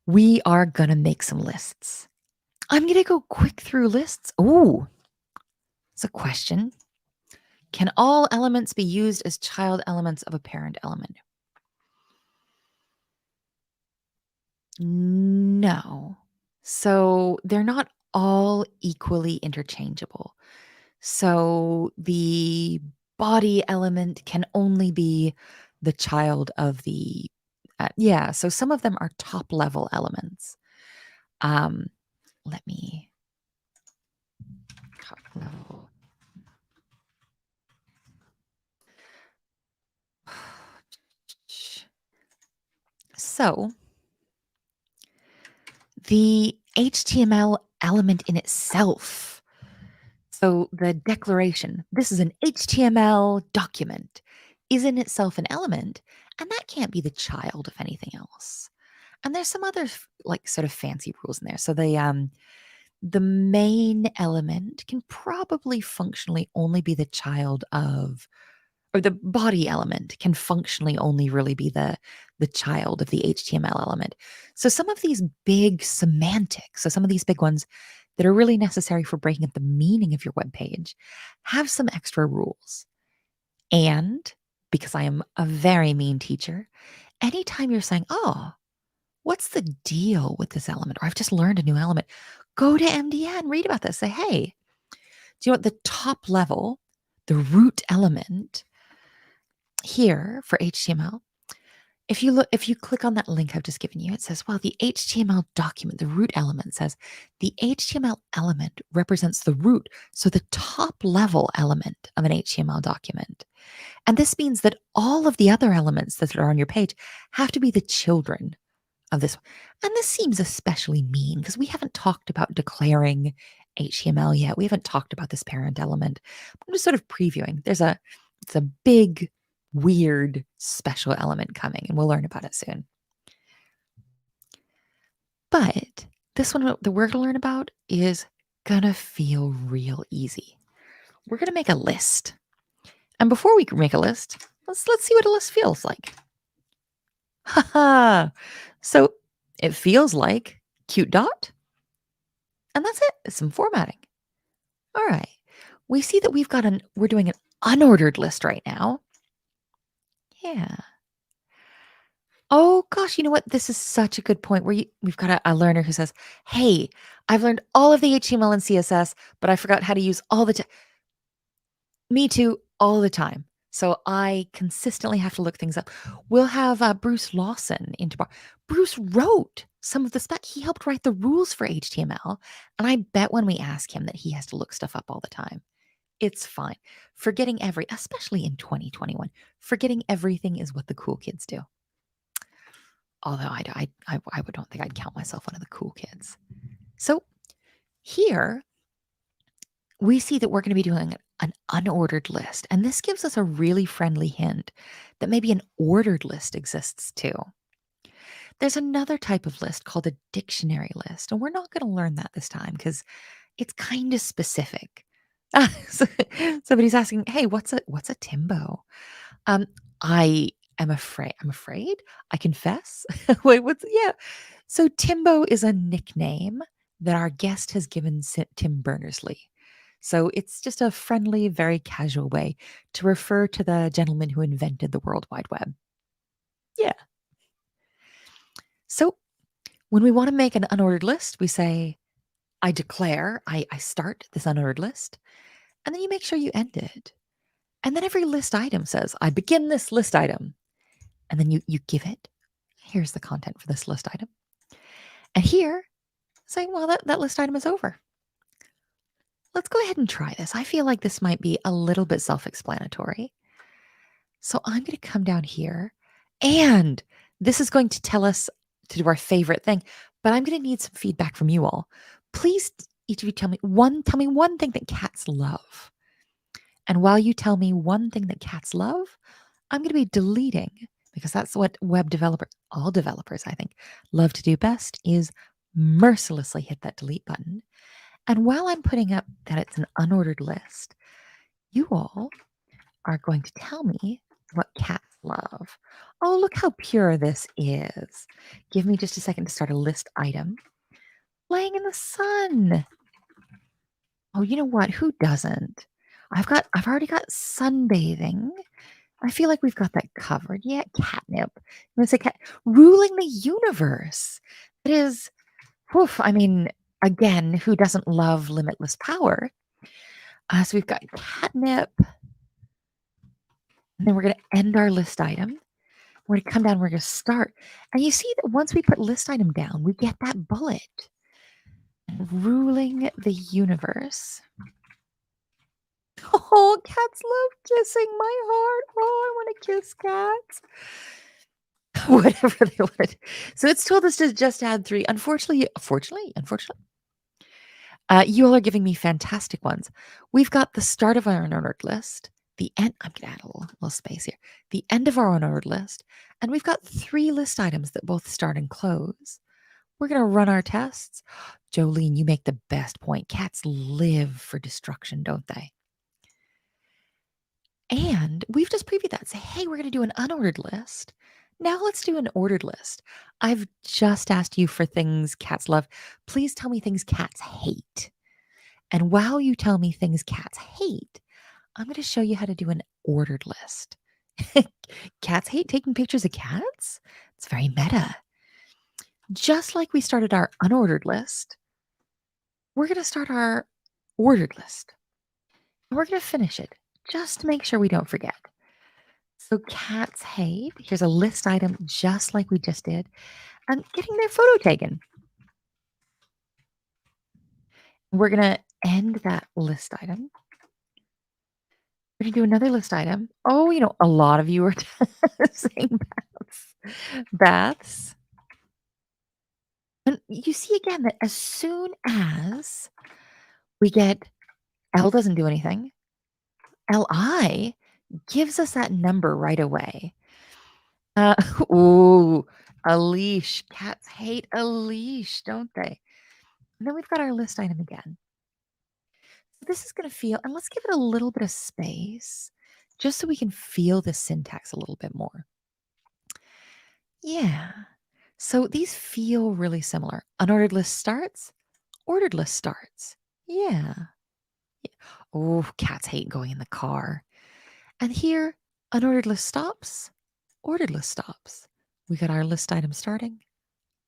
we are going to make some lists. I'm going to go quick through lists. Oh, it's a question. Can all elements be used as child elements of a parent element? No. So they're not all equally interchangeable. So the body element can only be the child of the so some of them are top level elements. Um, let me top level. So the HTML element in itself. So the declaration, this is an HTML document, is in itself an element, and that can't be the child of anything else. And there's some other like sort of fancy rules in there. So the main element can probably functionally only be the child of, or the body element can functionally only really be the child of the HTML element. So some of these big semantics, so some of these big ones that are really necessary for breaking up the meaning of your web page, have some extra rules. And because I am a very mean teacher, anytime you're saying, oh, what's the deal with this element? Or I've just learned a new element. Go to MDN, read about this. Say, hey, do you know what the top level, the root element here for HTML? If you click on that link I've just given you, it says, well, the HTML document, the root element says the HTML element represents the root. So the top level element of an HTML document. And this means that all of the other elements that are on your page have to be the children of this. And this seems especially mean because we haven't talked about declaring HTML yet. We haven't talked about this parent element. I'm just sort of previewing. It's a big, weird, special element coming, and we'll learn about it soon. But this one that we're going to learn about is going to feel real easy. We're going to make a list. And before we make a list, let's see what a list feels like. Haha. So it feels like cute dot. And that's it. It's some formatting. All right. We see that we're doing an unordered list right now. Yeah. Oh gosh, you know what? This is such a good point where we've got a learner who says, hey, I've learned all of the HTML and CSS, but I forgot how to use all the Me too, all the time. So I consistently have to look things up. We'll have Bruce Lawson into bar. Bruce wrote some of the spec. He helped write the rules for HTML. And I bet when we ask him that he has to look stuff up all the time. It's fine. Especially in 2021, forgetting everything is what the cool kids do. Although I don't think I'd count myself one of the cool kids. So here we see that we're going to be doing an unordered list. And this gives us a really friendly hint that maybe an ordered list exists too. There's another type of list called a dictionary list. And we're not going to learn that this time because it's kind of specific. Somebody's asking, hey, what's a Timbo? I am afraid. I'm afraid. I confess. Wait, yeah. So Timbo is a nickname that our guest has given Tim Berners-Lee. So it's just a friendly, very casual way to refer to the gentleman who invented the World Wide Web. Yeah. So when we want to make an unordered list, we say, I declare, I start this unordered list, and then you make sure you end it. And then every list item says, I begin this list item. And then you give it, here's the content for this list item. And here, saying, well, that list item is over. Let's go ahead and try this. I feel like this might be a little bit self-explanatory. So I'm going to come down here, and this is going to tell us to do our favorite thing, but I'm going to need some feedback from you all. Please, each of you tell me one thing that cats love. And while you tell me one thing that cats love, I'm going to be deleting, because that's what all developers, I think, love to do best, is mercilessly hit that delete button. And while I'm putting up that it's an unordered list, you all are going to tell me what cats love. Oh, look how pure this is. Give me just a second to start a list item. Laying in the sun. Oh, you know what? Who doesn't? I've already got sunbathing. I feel like we've got that covered. Yeah, catnip. I'm gonna say ruling the universe. It is, I mean, again, who doesn't love limitless power? So we've got catnip. And then we're going to end our list item. We're going to come down, we're going to start. And you see that once we put list item down, we get that bullet. Ruling the universe. Oh, cats love kissing my heart. Oh, I want to kiss cats. Whatever they want. So it's told us to just add 3. Unfortunately, you all are giving me fantastic ones. We've got the start of our unordered list, the end. I'm going to add a little space here. The end of our unordered list, and we've got 3 list items that both start and close. We're going to run our tests. Jolene, you make the best point. Cats live for destruction, don't they? And we've just previewed that. Say, hey, we're going to do an unordered list. Now let's do an ordered list. I've just asked you for things cats love. Please tell me things cats hate. And while you tell me things cats hate, I'm going to show you how to do an ordered list. Cats hate taking pictures of cats? It's very meta. Just like we started our unordered list, we're going to start our ordered list. And we're going to finish it just to make sure we don't forget. So cats hate, here's a list item just like we just did, and getting their photo taken. We're going to end that list item. We're going to do another list item. Oh, a lot of you are saying baths. Baths. And you see again that as soon as we get L doesn't do anything, LI gives us that number right away. Ooh, a leash. Cats hate a leash, don't they? And then we've got our list item again. So this is going to feel, and let's give it a little bit of space just so we can feel the syntax a little bit more. Yeah. So these feel really similar. Unordered list starts, ordered list starts. Yeah. Oh, cats hate going in the car. And here, unordered list stops, ordered list stops. We got our list item starting,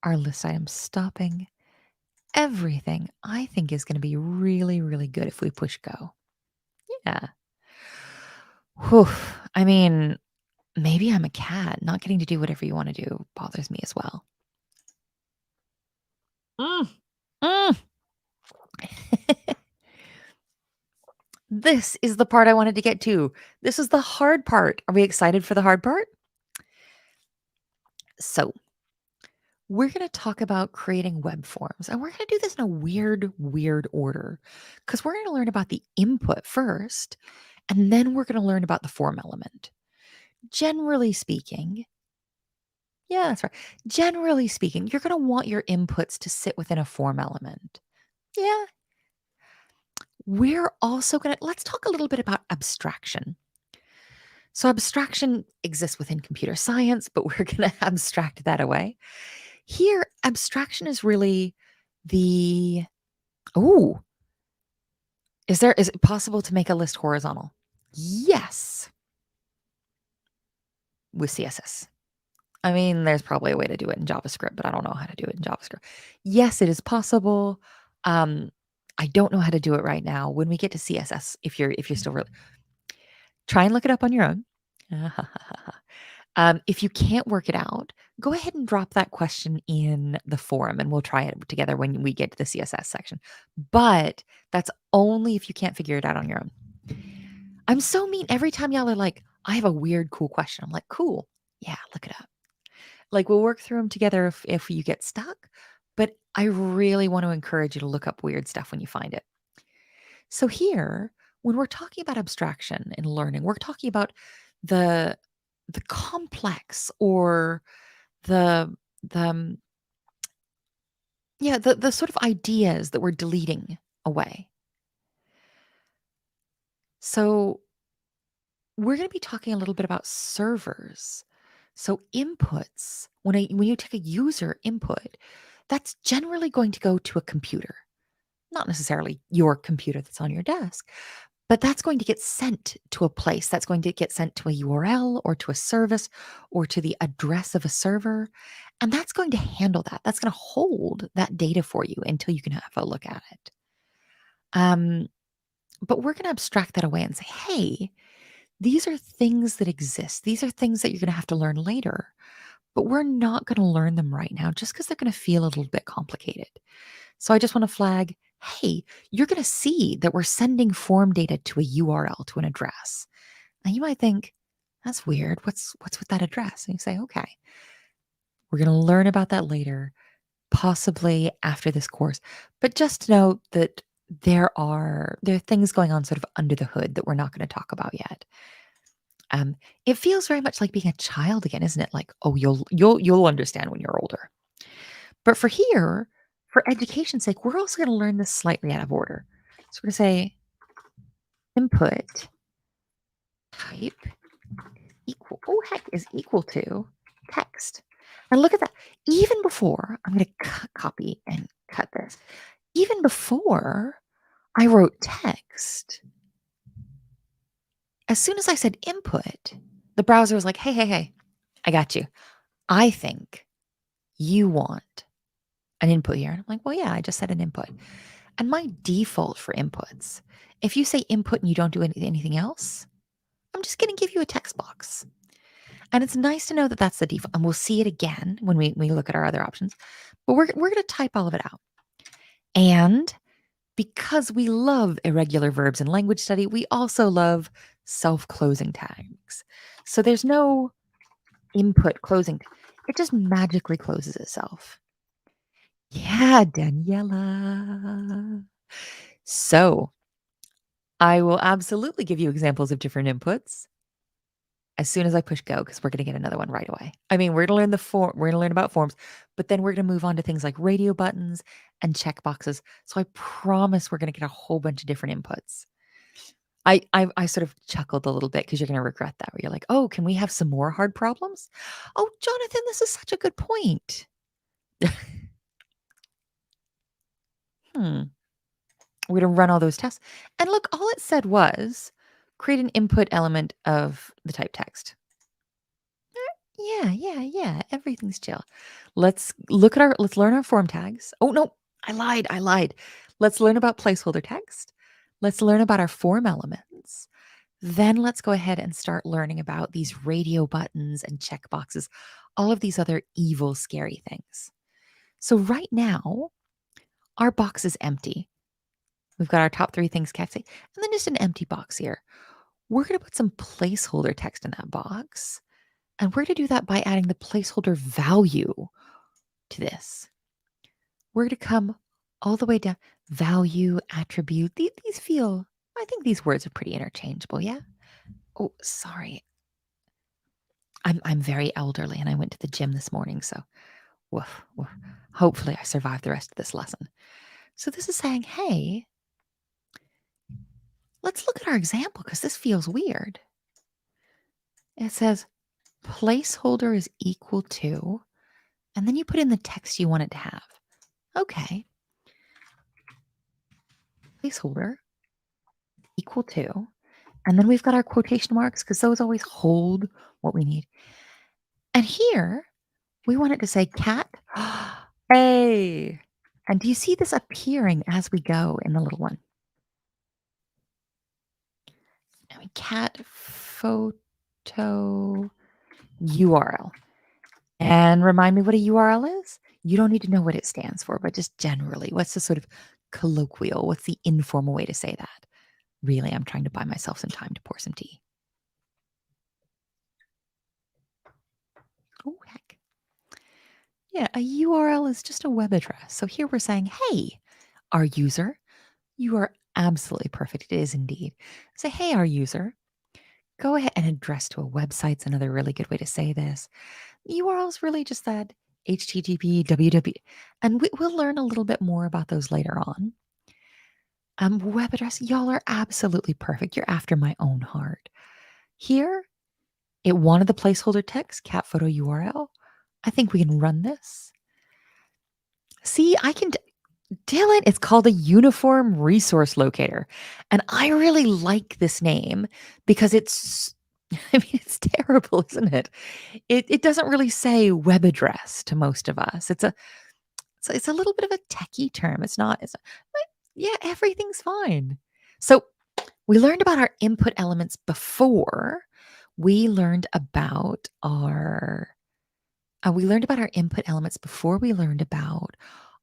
our list item stopping. Everything I think is going to be really, really good if we push go. Yeah. Whew. I mean, maybe I'm a cat. Not getting to do whatever you want to do bothers me as well. Mm. Mm. This is the part I wanted to get to. This is the hard part. Are we excited for the hard part? So, we're going to talk about creating web forms, and we're going to do this in a weird order because we're going to learn about the input first, and then we're going to learn about the form element. Generally speaking, yeah, that's right. Generally speaking, you're going to want your inputs to sit within a form element. Yeah. We're also going to, let's talk a little bit about abstraction. So, abstraction exists within computer science, but we're going to abstract that away. Here, abstraction is really the, oh, is it possible to make a list horizontal? Yes, with CSS. I mean, there's probably a way to do it in JavaScript, but I don't know how to do it in JavaScript. Yes, it is possible. I don't know how to do it right now. When we get to CSS, if you're still really, try and look it up on your own. If you can't work it out, go ahead and drop that question in the forum and we'll try it together when we get to the CSS section. But that's only if you can't figure it out on your own. I'm so mean. Every time y'all are like, I have a weird, cool question. I'm like, cool. Yeah, look it up. Like, we'll work through them together if you get stuck. But I really want to encourage you to look up weird stuff when you find it. So here, when we're talking about abstraction and learning, we're talking about the complex or the the the sort of ideas that we're deleting away. So we're going to be talking a little bit about servers. So inputs, when you take a user input, that's generally going to go to a computer. Not necessarily your computer that's on your desk, but that's going to get sent to a place. That's going to get sent to a URL or to a service or to the address of a server. And that's going to handle that. That's going to hold that data for you until you can have a look at it. But we're going to abstract that away and say, hey, These are things that exist. These are things that you're going to have to learn later, but we're not going to learn them right now just because they're going to feel a little bit complicated. So I just want to flag, hey, you're going to see that we're sending form data to a URL, to an address. And you might think, that's weird. What's with that address? And you say, okay, we're going to learn about that later, possibly after this course. But just note that there are things going on sort of under the hood that we're not going to talk about yet. It feels very much like being a child again, isn't it? Like, oh, you'll understand when you're older. But for here, for education's sake, we're also going to learn this slightly out of order. So we're going to say input type equal, oh heck, is equal to text. And look at that. Even before, I'm going to copy and cut this. Even before I wrote text, as soon as I said input, the browser was like, hey, I got you. I think you want an input here. And I'm like, well, yeah, I just said an input. And my default for inputs, if you say input and you don't do anything else, I'm just going to give you a text box. And it's nice to know that that's the default. And we'll see it again when we look at our other options. But we're going to type all of it out. And because we love irregular verbs in language study, we also love self-closing tags. So there's no input closing. It just magically closes itself. Yeah, Daniela. So I will absolutely give you examples of different inputs as soon as I push go, because we're going to get another one right away. I mean, we're going to learn about forms, but then we're going to move on to things like radio buttons and checkboxes. So I promise we're going to get a whole bunch of different inputs. I sort of chuckled a little bit because you're going to regret that. Where you're like, oh, can we have some more hard problems? Oh, Jonathan, this is such a good point. We're going to run all those tests. And look, all it said was create an input element of the type text. Yeah. Everything's chill. Let's learn our form tags. Oh, no, I lied. Let's learn about placeholder text. Let's learn about our form elements. Then let's go ahead and start learning about these radio buttons and checkboxes, all of these other evil, scary things. So right now, our box is empty. We've got our top 3 things cats say, and then just an empty box here. We're going to put some placeholder text in that box. And we're going to do that by adding the placeholder value to this. We're going to come all the way down. Value, attribute. These feel, I think these words are pretty interchangeable, yeah? Oh, sorry. I'm very elderly and I went to the gym this morning, so woof. Hopefully I survive the rest of this lesson. So this is saying, hey, let's look at our example because this feels weird. It says placeholder is equal to, and then you put in the text you want it to have. Okay. Placeholder equal to, and then we've got our quotation marks because those always hold what we need. And here we want it to say cat. Hey. And do you see this appearing as we go in the little one? I mean, cat photo URL. And remind me what a URL is? You don't need to know what it stands for, but just generally, what's the sort of colloquial, what's the informal way to say that? Really, I'm trying to buy myself some time to pour some tea. Oh, heck. Yeah, a URL is just a web address. So here we're saying, hey, our user, you are absolutely perfect. It is indeed. Say, hey, our user, go ahead and address to a website's another really good way to say this. URL is really just that HTTP, www, and we'll learn a little bit more about those later on. Web address, y'all are absolutely perfect. You're after my own heart. Here, it wanted the placeholder text, cat photo URL. I think we can run this. See, I can, Dylan, it's called a uniform resource locator. And I really like this name because it's, I mean, it's terrible, isn't it? It doesn't really say web address to most of us. It's a little bit of a techie term. It's not, but yeah, everything's fine. So We learned about our input elements before we learned about our we learned about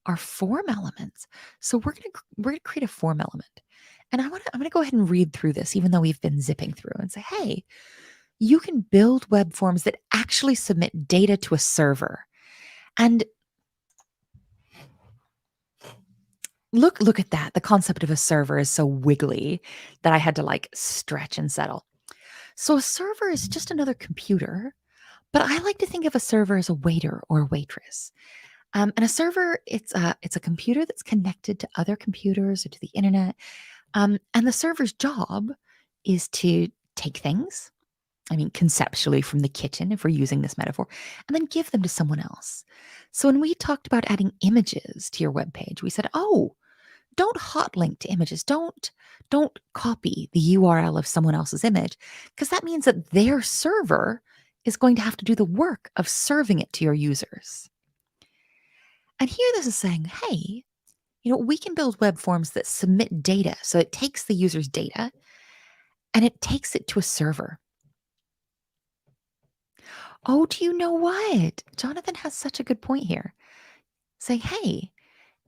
our form elements. So we're gonna create a form element. And I'm gonna go ahead and read through this, even though we've been zipping through and say, hey, you can build web forms that actually submit data to a server. And look at that. The concept of a server is so wiggly that I had to like stretch and settle. So a server is just another computer, but I like to think of a server as a waiter or a waitress. And a server, it's a computer that's connected to other computers or to the internet. And the server's job is to take things, I mean, conceptually from the kitchen, if we're using this metaphor, and then give them to someone else. So when we talked about adding images to your web page, we said, oh, don't hot link to images. Don't copy the URL of someone else's image, because that means that their server is going to have to do the work of serving it to your users. And here this is saying, hey, we can build web forms that submit data. So it takes the user's data and it takes it to a server. Oh, do you know what? Jonathan has such a good point here. Saying, hey,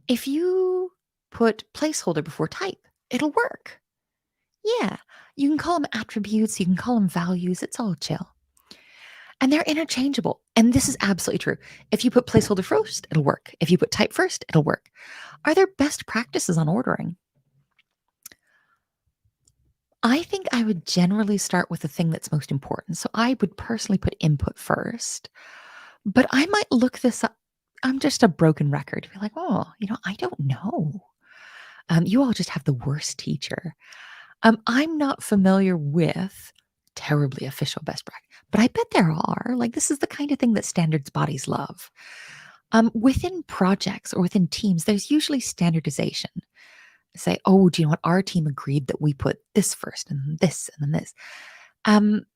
if you put placeholder before type, it'll work. Yeah, you can call them attributes, you can call them values, it's all chill. And they're interchangeable. And this is absolutely true. If you put placeholder first, it'll work. If you put type first, it'll work. Are there best practices on ordering? I think I would generally start with the thing that's most important. So I would personally put input first, but I might look this up. I'm just a broken record. Be like, oh, I don't know. You all just have the worst teacher. I'm not familiar with terribly official best practice, but I bet there are. Like, this is the kind of thing that standards bodies love. Within projects or within teams, there's usually standardization. Say, oh, do you know what? Our team agreed that we put this first and then this. And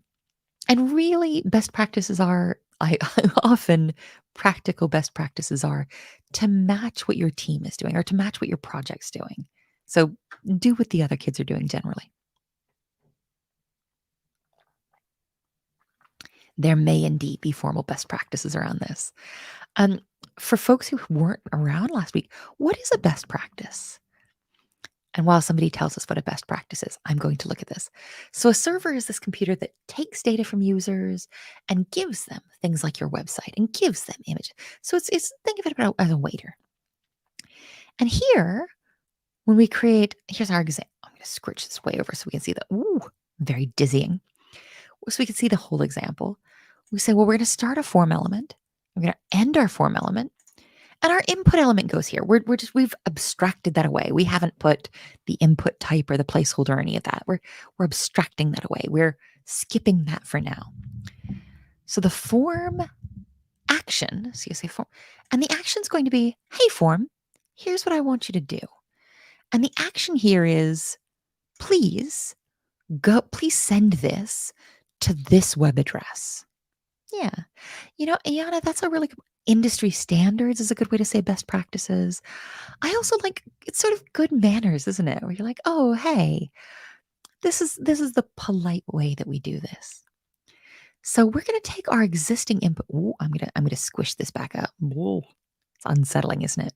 really, best practices are, I often practical best practices are to match what your team is doing or to match what your project's doing. So do what the other kids are doing generally. There may indeed be formal best practices around this. Um, for folks who weren't around last week, what is a best practice? And while somebody tells us what a best practice is, I'm going to look at this. So a server is this computer that takes data from users and gives them things like your website and gives them images. So it's think of it as a waiter. And here, when we create, here's our example. I'm going to scritch this way over so we can see that. Ooh, very dizzying. So we can see the whole example. We say, well, we're going to start a form element. We're going to end our form element. And our input element goes here. We've abstracted that away. We haven't put the input type or the placeholder or any of that. We're abstracting that away. We're skipping that for now. So the form action, so you say form, and the action is going to be, hey form, here's what I want you to do. And the action here is, please send this to this web address. Yeah. Ayana, that's a really good industry standards is a good way to say best practices. I also like it's sort of good manners, isn't it? Where you're like, oh, hey, this is the polite way that we do this. So we're gonna take our existing input. Ooh, I'm gonna squish this back up. Whoa, it's unsettling, isn't it?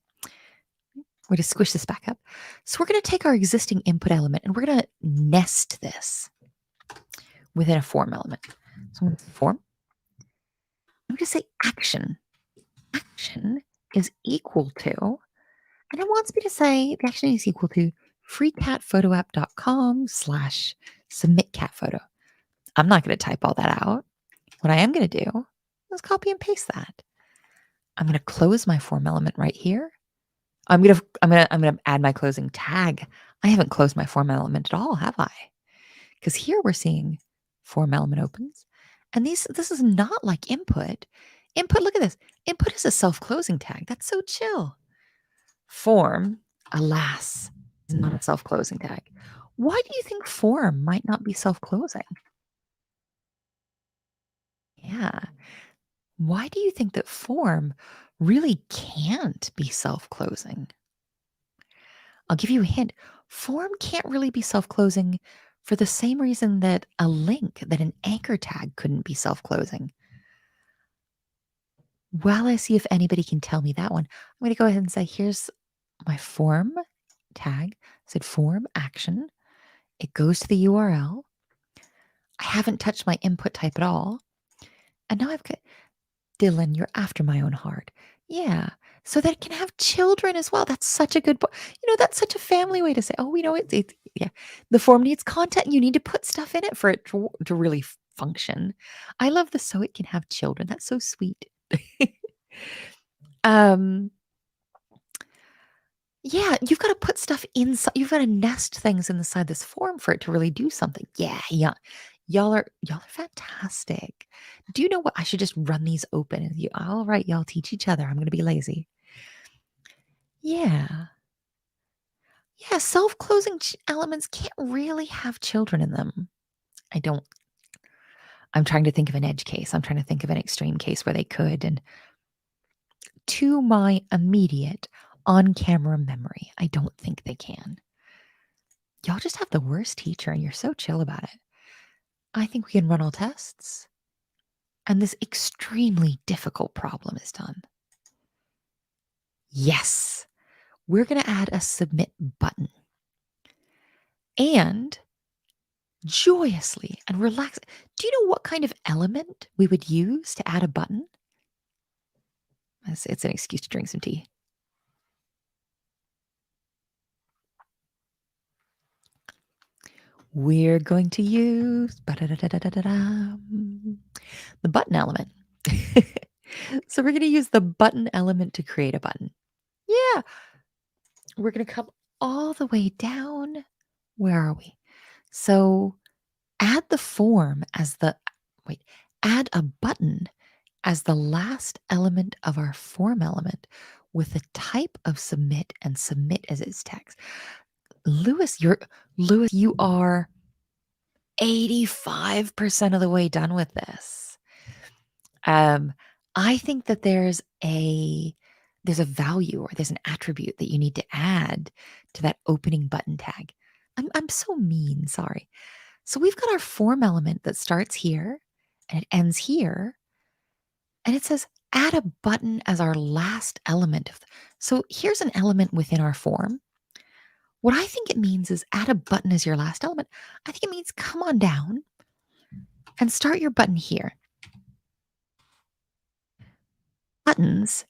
We're gonna squish this back up. So we're gonna take our existing input element and we're gonna nest this within a form element. So form. I'm gonna say action. Action is equal to, and it wants me to say the action is equal to freecatphotoapp.com/submitcatphoto. I'm not going to type all that out. What I am going to do is copy and paste that. I'm going to close my form element right here. I'm going to add my closing tag. I haven't closed my form element at all, have I? Because here we're seeing form element opens. And this is not like input. Input, look at this. Input is a self-closing tag. That's so chill. Form, alas, is not a self-closing tag. Why do you think form might not be self-closing? Yeah. Why do you think that form really can't be self-closing? I'll give you a hint. Form can't really be self-closing for the same reason that a link, that an anchor tag couldn't be self-closing. While I see if anybody can tell me that one, I'm going to go ahead and say, here's my form tag. I said form action. It goes to the URL. I haven't touched my input type at all. And now I've got Dylan, you're after my own heart. Yeah. So that it can have children as well. That's such a good, that's such a family way to say, oh, yeah. The form needs content and you need to put stuff in it for it to really function. I love the so it can have children. That's so sweet. um, yeah, you've got to put stuff inside. You've got to nest things inside this form for it to really do something. Yeah, yeah. Y'all are fantastic. Do you know what? I should just run these open and you all right, y'all teach each other. I'm gonna be lazy. Yeah. Yeah, self-closing elements can't really have children in them. I don't I'm trying to think of an edge case. I'm trying to think of an extreme case where they could. And to my immediate on-camera memory, I don't think they can. Y'all just have the worst teacher and you're so chill about it. I think we can run all tests. And this extremely difficult problem is done. Yes, we're going to add a submit button. And joyously and relax. Do you know what kind of element we would use to add a button? It's an excuse to drink some tea. We're going to use the button element. So we're going to use the button element to create a button. Yeah. We're going to come all the way down. Where are we? So add the form as add a button as the last element of our form element with the type of submit and submit as its text. Lewis, you are 85% of the way done with this. I think that there's a value or there's an attribute that you need to add to that opening button tag. I'm so mean, sorry. So we've got our form element that starts here and it ends here. And it says add a button as our last element so here's an element within our form. What I think it means is add a button as your last element. I think it means come on down and start your button here. Buttons,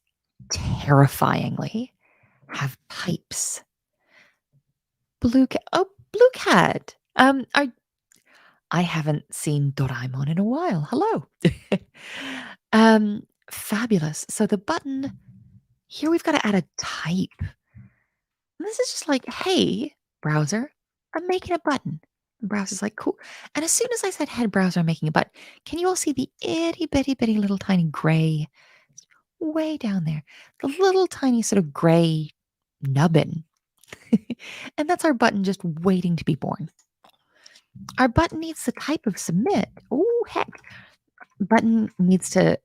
terrifyingly, have types. Blue cat. I haven't seen Doraemon in a while. Hello. Fabulous. So the button here, we've got to add a type. And this is just like, hey, browser, I'm making a button. The browser's like, cool. And as soon as I said, head browser, I'm making a button, can you all see the itty bitty little tiny gray way down there? The little tiny sort of gray nubbin. And that's our button just waiting to be born. Our button needs the type of submit. Oh, heck. Button needs to.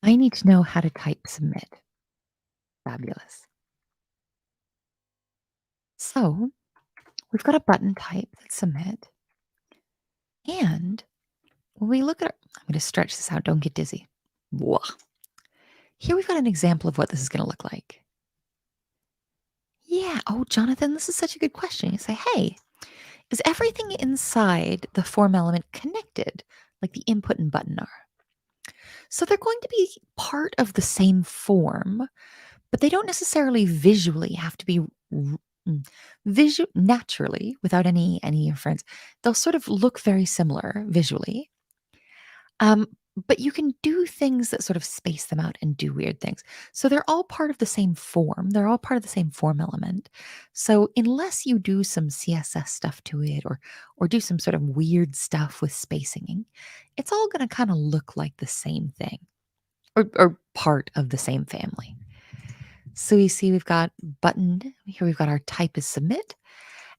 I need to know how to type submit. Fabulous. So we've got a button type that's submit. And when we look at I'm going to stretch this out. Don't get dizzy. Whoa. Here we've got an example of what this is going to look like. Yeah. Oh, Jonathan, this is such a good question. You say, hey, is everything inside the form element connected like the input and button are? So they're going to be part of the same form, but they don't necessarily visually have to be naturally without any inference. They'll sort of look very similar visually. But you can do things that sort of space them out and do weird things. So they're all part of the same form. They're all part of the same form element. So unless you do some CSS stuff to it or do some sort of weird stuff with spacing, it's all going to kind of look like the same thing or part of the same family. So you see we've got button, here we've got our type is submit.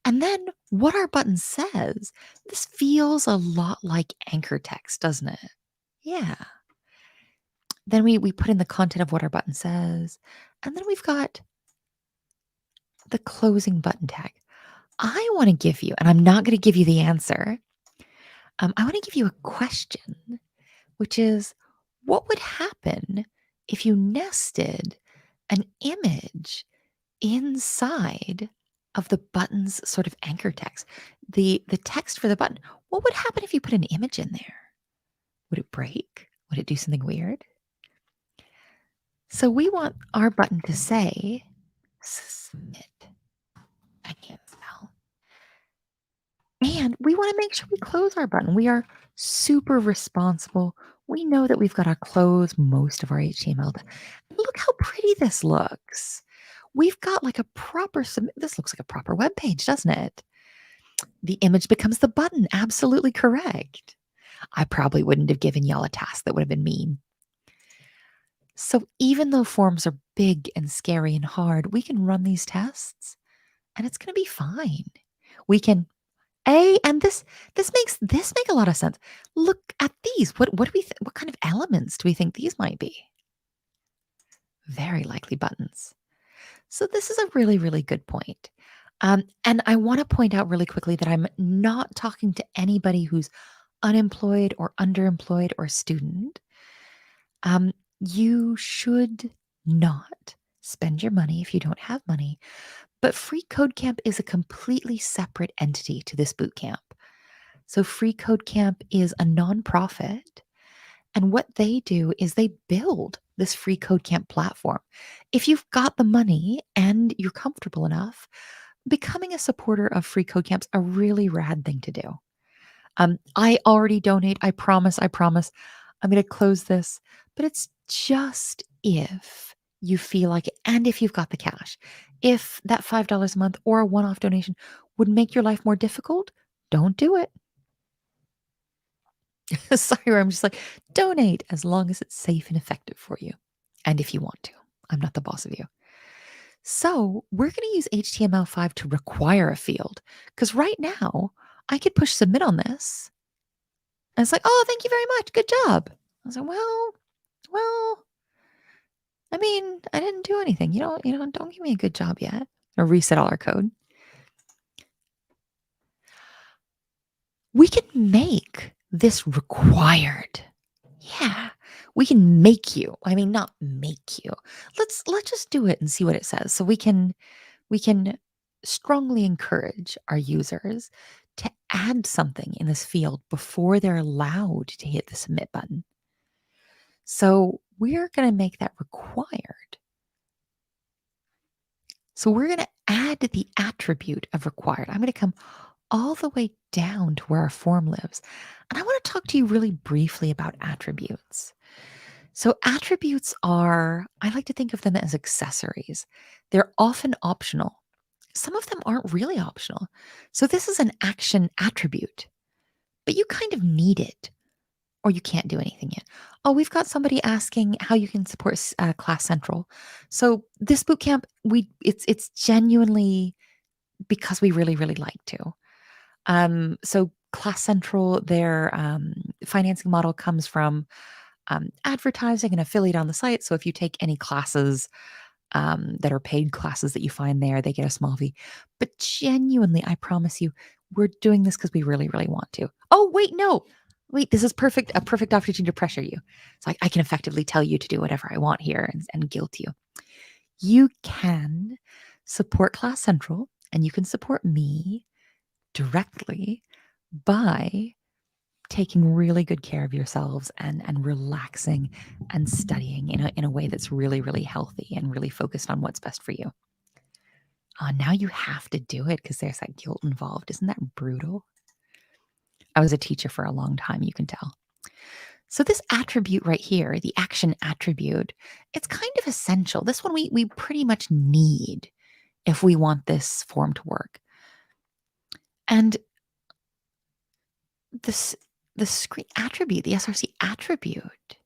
And then what our button says, this feels a lot like anchor text, doesn't it? Yeah. Then we put in the content of what our button says. And then we've got the closing button tag. I want to give you, and I'm not going to give you the answer. I want to give you a question, which is what would happen if you nested an image inside of the button's sort of anchor text? The text for the button. What would happen if you put an image in there? Would it break? Would it do something weird? So we want our button to say submit. I can't spell. And we want to make sure we close our button. We are super responsible. We know that we've got to close most of our HTML. Look how pretty this looks. We've got like a proper submit. This looks like a proper web page, doesn't it? The image becomes the button. Absolutely correct. I probably wouldn't have given y'all a task that would have been mean. So even though forms are big and scary and hard, we can run these tests and it's going to be fine. We can and this make a lot of sense. Look at these. What do we what kind of elements do we think these might be? Very likely buttons. So this is a really, really good point. And I want to point out really quickly that I'm not talking to anybody who's unemployed or underemployed or student. You should not spend your money if you don't have money. But freeCodeCamp is a completely separate entity to this bootcamp. So freeCodeCamp is a nonprofit. And what they do is they build this freeCodeCamp platform. If you've got the money and you're comfortable enough, becoming a supporter of freeCodeCamp's a really rad thing to do. I already donate. I promise. I'm going to close this, but it's just if you feel like it and if you've got the cash. If that $5 a month or a one-off donation would make your life more difficult, don't do it. Sorry, I'm just like, donate as long as it's safe and effective for you. And if you want to, I'm not the boss of you. So we're going to use HTML5 to require a field because right now I could push submit on this. And it's like, oh, thank you very much. Good job. I was like, well, I mean, I didn't do anything. Don't give me a good job yet. Or reset all our code. We can make this required. Yeah, we can make you. I mean, not make you. Let's just do it and see what it says. So we can strongly encourage our users to add something in this field before they're allowed to hit the submit button. So we're going to make that required. So we're going to add the attribute of required. I'm going to come all the way down to where our form lives. And I want to talk to you really briefly about attributes. So attributes are, I like to think of them as accessories. They're often optional. Some of them aren't really optional. So this is an action attribute, but you kind of need it or you can't do anything yet. Oh, we've got somebody asking how you can support Class Central. So this bootcamp, it's genuinely because we really, really like to. So Class Central, their financing model comes from advertising and affiliate on the site. So if you take any classes that are paid classes that you find there, they get a small fee. But genuinely, I promise you, we're doing this because we really, really want to. Oh, wait, no. Wait, this is a perfect opportunity to pressure you. So I can effectively tell you to do whatever I want here and guilt you. You can support Class Central and you can support me directly by taking really good care of yourselves and relaxing and studying in a way that's really, really healthy and really focused on what's best for you. Now you have to do it because there's that guilt involved. Isn't that brutal? I was a teacher for a long time, you can tell. So this attribute right here, the action attribute, it's kind of essential. This one we pretty much need if we want this form to work. And the screen attribute, the SRC attribute,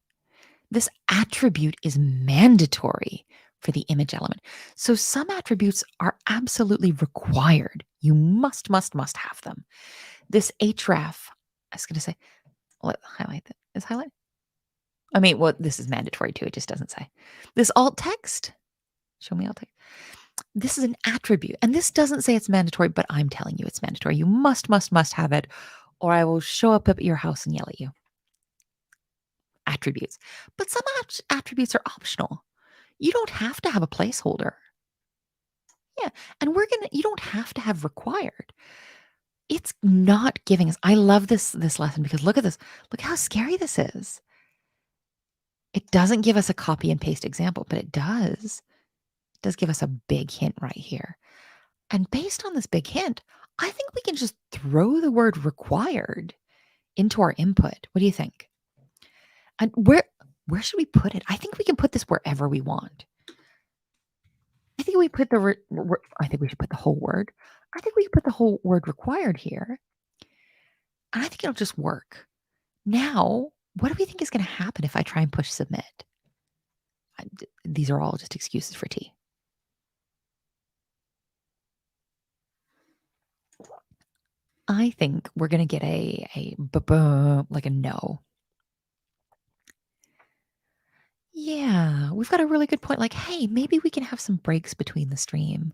this attribute is mandatory for the image element. So some attributes are absolutely required. You must have them. This href, I was going to say, what highlight that? Is highlight? I mean, well, this is mandatory too. It just doesn't say. This alt text, show me alt text. This is an attribute. And this doesn't say it's mandatory, but I'm telling you it's mandatory. You must have it, or I will show up at your house and yell at you. Attributes. But some attributes are optional. You don't have to have a placeholder. Yeah. And you don't have to have required. It's not giving us, I love this lesson because look at this. Look how scary this is. It doesn't give us a copy and paste example, but it does. It does give us a big hint right here. And based on this big hint, I think we can just throw the word required into our input. What do you think? And where should we put it? I think we can put this wherever we want. I think we put I think we should put the whole word. I think we can put the whole word required here. And I think it'll just work. Now, what do we think is going to happen if I try and push submit? These are all just excuses for T. I think we're going to get like a no. Yeah, we've got a really good point. Like, hey, maybe we can have some breaks between the stream.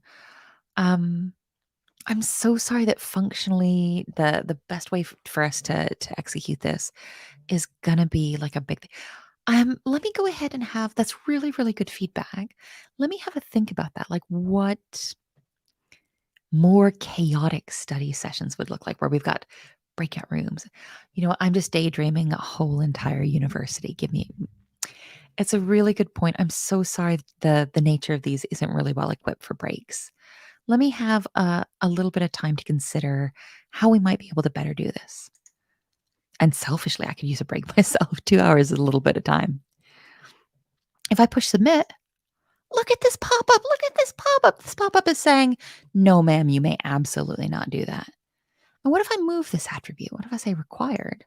I'm so sorry that functionally the best way for us to execute this is gonna be like a big thing. Let me go ahead and have that's really, really good feedback. Let me have a think about that. Like what more chaotic study sessions would look like where we've got breakout rooms. I'm just daydreaming a whole entire university. It's a really good point. I'm so sorry the nature of these isn't really well equipped for breaks. Let me have a little bit of time to consider how we might be able to better do this. And selfishly, I could use a break myself. 2 hours is a little bit of time. If I push submit, look at this pop-up. Look at this pop-up. This pop-up is saying, no, ma'am, you may absolutely not do that. And what if I move this attribute? What if I say required?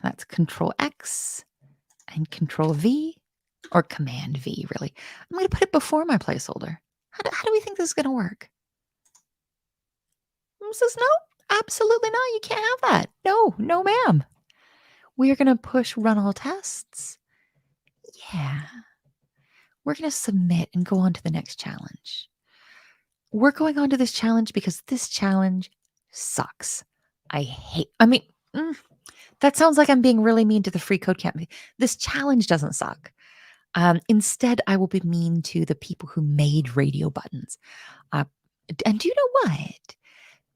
That's Control X and Control V or Command V, really. I'm going to put it before my placeholder. How do we think this is going to work? It says, no, absolutely not. You can't have that. No, ma'am. We are going to push run all tests. Yeah. We're going to submit and go on to the next challenge. We're going on to this challenge because this challenge sucks. That sounds like I'm being really mean to the freeCodeCamp. This challenge doesn't suck. Instead, I will be mean to the people who made radio buttons. And do you know what?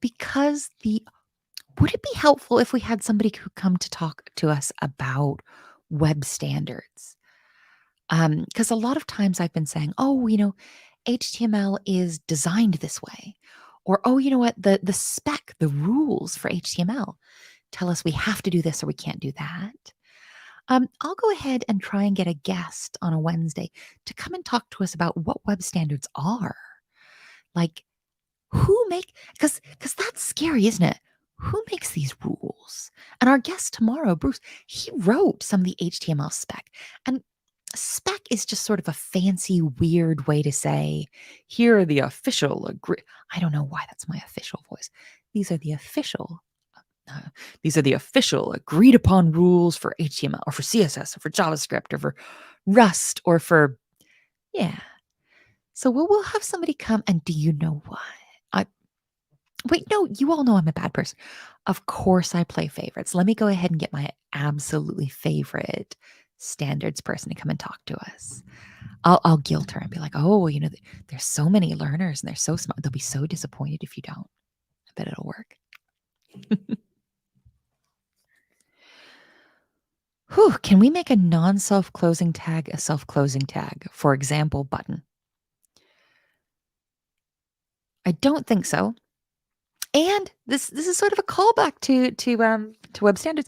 Because would it be helpful if we had somebody who come to talk to us about web standards? Because a lot of times I've been saying, HTML is designed this way. Or, you know what, the spec, the rules for HTML tell us we have to do this or we can't do that. I'll go ahead and try and get a guest on a Wednesday to come and talk to us about what web standards are. Like, because that's scary, isn't it? Who makes these rules? And our guest tomorrow, Bruce, he wrote some of the HTML spec. And spec is just sort of a fancy, weird way to say, here are the official I don't know why that's my official voice. These are the official agreed upon rules for HTML or for CSS or for JavaScript or for Rust or for, yeah. So we'll have somebody come and do you know what? Wait, no, you all know I'm a bad person. Of course I play favorites. Let me go ahead and get my absolutely favorite standards person to come and talk to us. I'll guilt her and be like, there's so many learners and they're so smart. They'll be so disappointed if you don't. I bet it'll work. Whew, can we make a non-self-closing tag a self-closing tag? For example, button. I don't think so. And this is sort of a callback to web standards.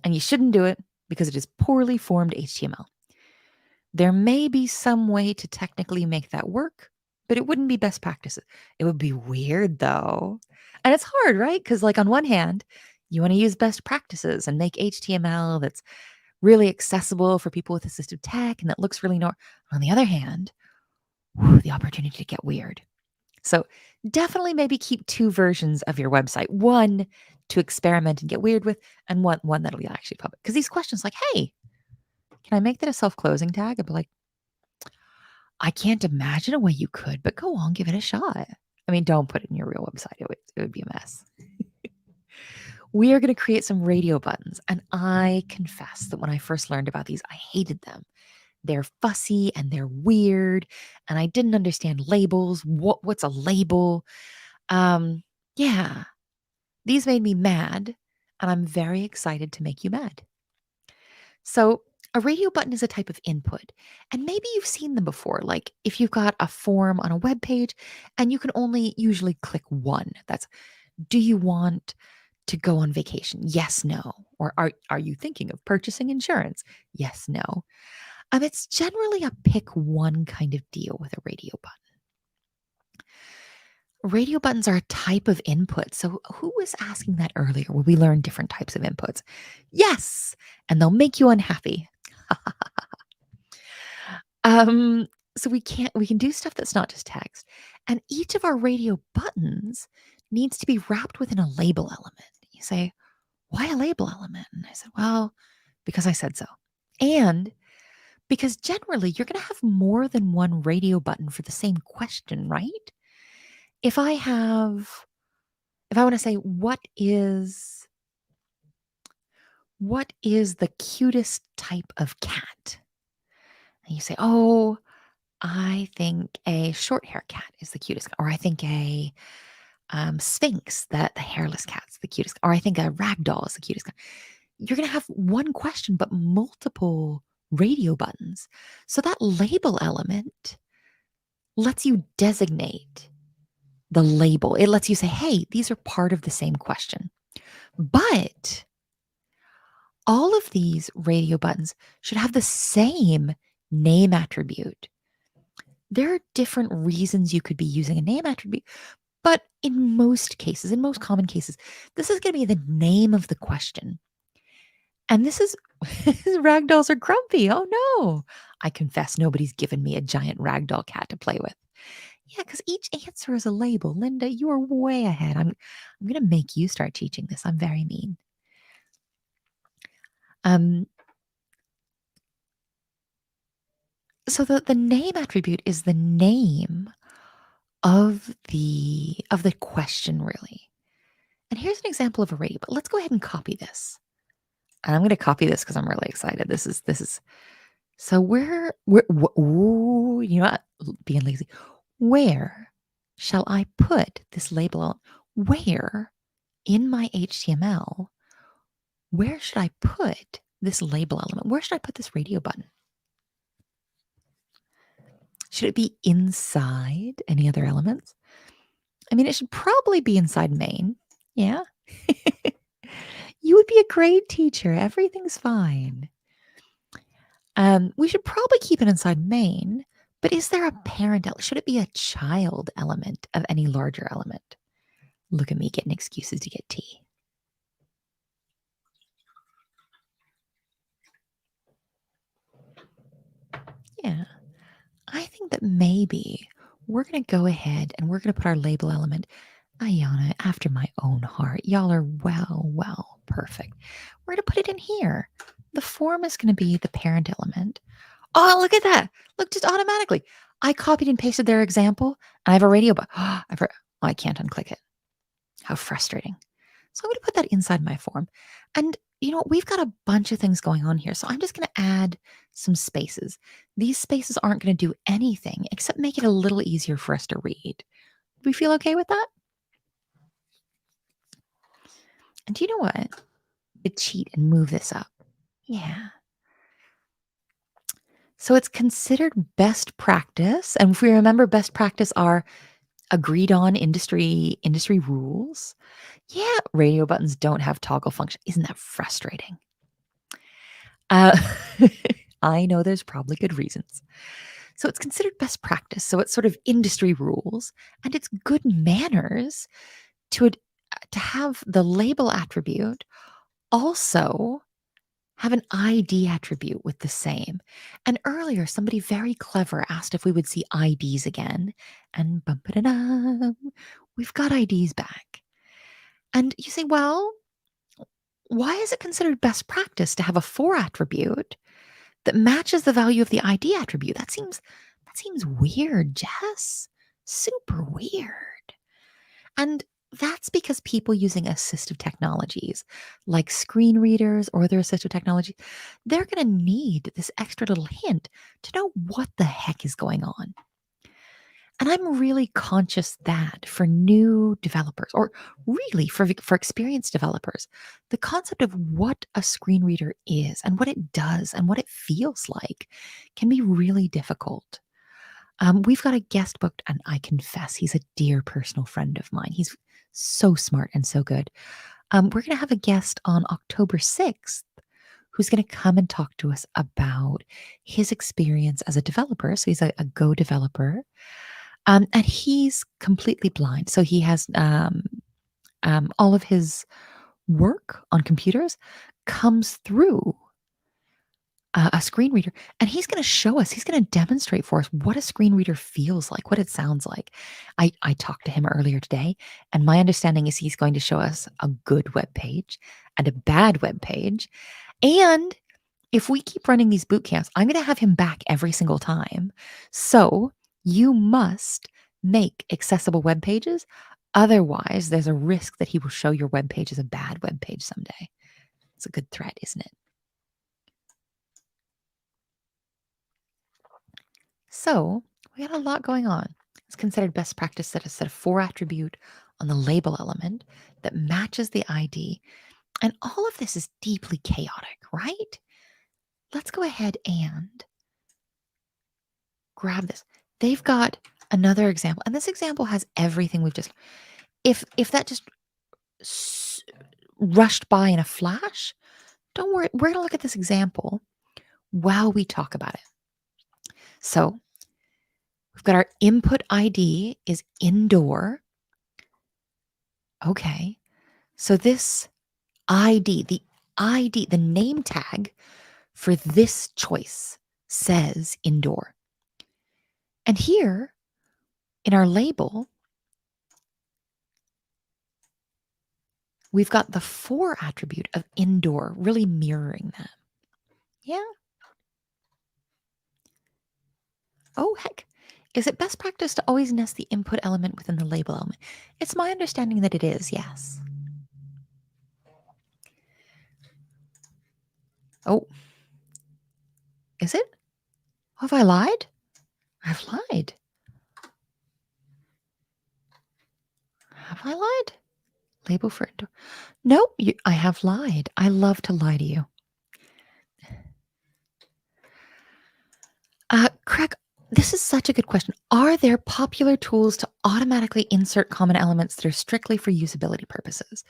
And you shouldn't do it because it is poorly formed HTML. There may be some way to technically make that work, but it wouldn't be best practices. It would be weird though. And it's hard, right? Because like on one hand, you want to use best practices and make HTML that's really accessible for people with assistive tech and that looks really on the other hand, the opportunity to get weird. So definitely maybe keep 2 versions of your website. One to experiment and get weird with, and one that'll be actually public. Because these questions like, hey, can I make that a self-closing tag? I'd be like, I can't imagine a way you could, but go on, give it a shot. I mean, don't put it in your real website. It would be a mess. We are going to create some radio buttons. And I confess that when I first learned about these, I hated them. They're fussy and they're weird. And I didn't understand labels. What's a label? Yeah, these made me mad. And I'm very excited to make you mad. So, a radio button is a type of input, and maybe you've seen them before. Like if you've got a form on a web page and you can only usually click one. That's, do you want to go on vacation? Yes, no. Or are you thinking of purchasing insurance? Yes, no. It's generally a pick one kind of deal with a radio button. Radio buttons are a type of input. So who was asking that earlier? Will we learn different types of inputs? Yes, and they'll make you unhappy. So we can do stuff that's not just text. And each of our radio buttons needs to be wrapped within a label element. You say, why a label element? And I said, well, because I said so. And because generally you're going to have more than one radio button for the same question, right? If I want to say, what is the cutest type of cat? And you say, oh, I think a short hair cat is the cutest, or I think a sphinx, that the hairless cat's the cutest, or I think a ragdoll is the cutest cat. You're going to have one question, but multiple radio buttons. So that label element lets you designate the label. It lets you say, hey, these are part of the same question. But all of these radio buttons should have the same name attribute. There are different reasons you could be using a name attribute, but in most cases, in most common cases, this is going to be the name of the question. And this is, ragdolls are grumpy. Oh no. I confess nobody's given me a giant ragdoll cat to play with. Yeah, because each answer is a label. Linda, you are way ahead. I'm going to make you start teaching this. I'm very mean. So the name attribute is the name of the question, really. And here's an example of a radio, but let's go ahead and copy this. And I'm going to copy this because I'm really excited. This is so ooh, you know what? Being lazy. Where shall I put this label? Where in my HTML, where should I put this label element? Where should I put this radio button? Should it be inside any other elements? I mean, it should probably be inside main. Yeah. You would be a great teacher. Everything's fine. We should probably keep it inside main, but is there a parent element? Should it be a child element of any larger element? Look at me getting excuses to get tea. Yeah. I think that maybe we're going to go ahead and we're going to put our label element, Ayana, after my own heart. Y'all are well, perfect. We're going to put it in here. The form is going to be the parent element. Oh, look at that. Look, just automatically. I copied and pasted their example. I have a radio, but I can't unclick it. How frustrating. So I'm going to put that inside my form. And we've got a bunch of things going on here. So I'm just going to add some spaces. These spaces aren't going to do anything except make it a little easier for us to read. Do we feel okay with that? And do you know what? To cheat and move this up. Yeah. So it's considered best practice. And if we remember, best practice are agreed on industry rules. Yeah, radio buttons don't have toggle function. Isn't that frustrating? I know there's probably good reasons. So it's considered best practice. So it's sort of industry rules, and it's good manners to have the label attribute also have an ID attribute with the same. And earlier, somebody very clever asked if we would see IDs again, and bump it up, we've got IDs back. And you say, well, why is it considered best practice to have a for attribute that matches the value of the ID attribute? That seems That seems weird, Jess. Super weird. And that's because people using assistive technologies like screen readers or other assistive technology, they're going to need this extra little hint to know what the heck is going on. And I'm really conscious that for new developers, or really for experienced developers, the concept of what a screen reader is and what it does and what it feels like can be really difficult. We've got a guest booked, and I confess he's a dear personal friend of mine. He's so smart and so good. We're going to have a guest on October 6th who's going to come and talk to us about his experience as a developer. So he's a Go developer. And he's completely blind. So he has all of his work on computers comes through a screen reader. And he's going to show us, he's going to demonstrate for us what a screen reader feels like, what it sounds like. I talked to him earlier today, and my understanding is he's going to show us a good web page and a bad web page. And if we keep running these boot camps, I'm going to have him back every single time. So you must make accessible web pages. Otherwise, there's a risk that he will show your web page as a bad web page someday. It's a good threat, isn't it? So we got a lot going on. It's considered best practice that a set of 4 attribute on the label element that matches the ID. And all of this is deeply chaotic, right? Let's go ahead and grab this. They've got another example, and this example has everything we've just. If that just rushed by in a flash, don't worry. We're gonna look at this example while we talk about it. So we've got our input ID is indoor. Okay, so this ID, the name tag for this choice says indoor. And here in our label, we've got the 4 attribute of indoor really mirroring that. Yeah. Oh, heck. Is it best practice to always nest the input element within the label element? It's my understanding that it is, yes. Oh. Is it? Have I lied? I've lied. Have I lied? Label for indoor. No, I have lied. I love to lie to you. Craig, this is such a good question. Are there popular tools to automatically insert common elements that are strictly for usability purposes?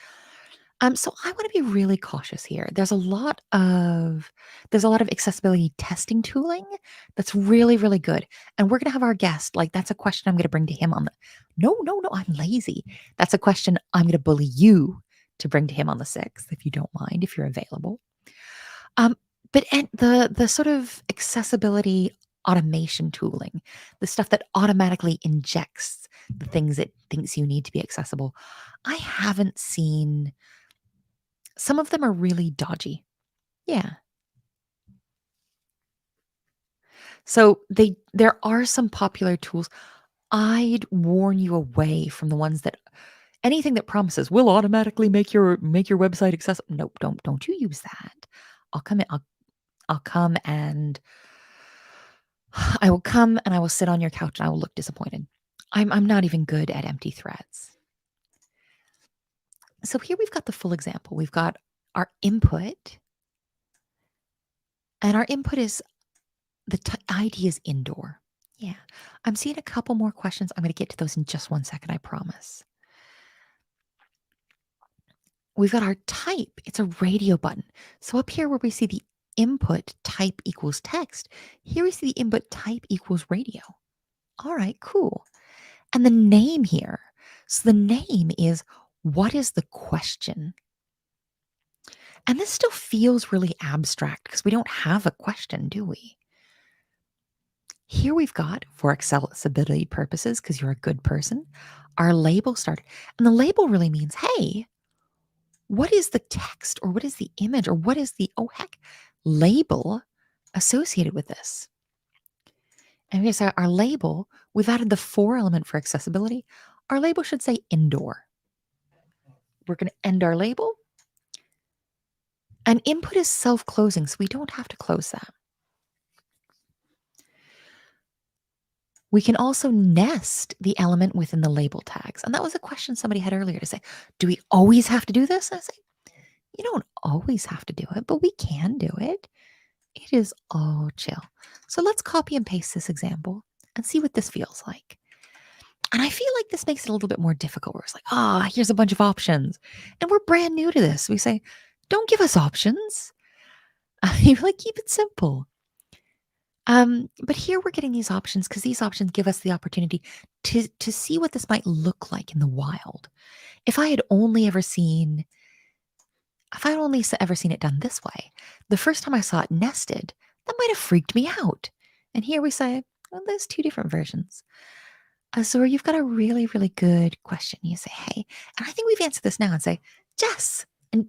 So I want to be really cautious here. There's a lot of accessibility testing tooling that's really, really good. And we're gonna have our guest, like that's a question I'm gonna bring to him on the no, no, no, I'm lazy. That's a question I'm gonna bully you to bring to him on the 6th, if you don't mind, if you're available. Um, but and the sort of accessibility automation tooling, the stuff that automatically injects the things it thinks you need to be accessible, I haven't seen. Some of them are really dodgy. Yeah. So there are some popular tools. I'd warn you away from the ones that anything that promises will automatically make your website accessible. Nope, don't you use that. I'll come in, I'll come and I will come and I will sit on your couch and I will look disappointed. I'm not even good at empty threats. So here we've got the full example. We've got our input, and our input is the ID is indoor. Yeah. I'm seeing a couple more questions. I'm going to get to those in just one second, I promise. We've got our type. It's a radio button. So up here where we see the input type equals text, here we see the input type equals radio. All right, cool. And the name here. So the name is, what is the question? And this still feels really abstract because we don't have a question, do we? Here we've got, for accessibility purposes, because you're a good person, our label started. And the label really means, hey, what is the text or what is the image or what is the, oh heck, label associated with this? And we say our label, we've added the for element for accessibility. Our label should say indoor. We're going to end our label. And input is self-closing, so we don't have to close that. We can also nest the element within the label tags. And that was a question somebody had earlier to say, do we always have to do this? And I say, you don't always have to do it, but we can do it. It is all chill. So let's copy and paste this example and see what this feels like. And I feel like this makes it a little bit more difficult where it's like, here's a bunch of options. And we're brand new to this. We say, don't give us options. You like keep it simple. But here we're getting these options because these options give us the opportunity to see what this might look like in the wild. If I had only ever seen it done this way, the first time I saw it nested, that might have freaked me out. And here we say, well, there's two different versions. So where you've got a really, really good question, you say, hey, and I think we've answered this now and say, Jess, and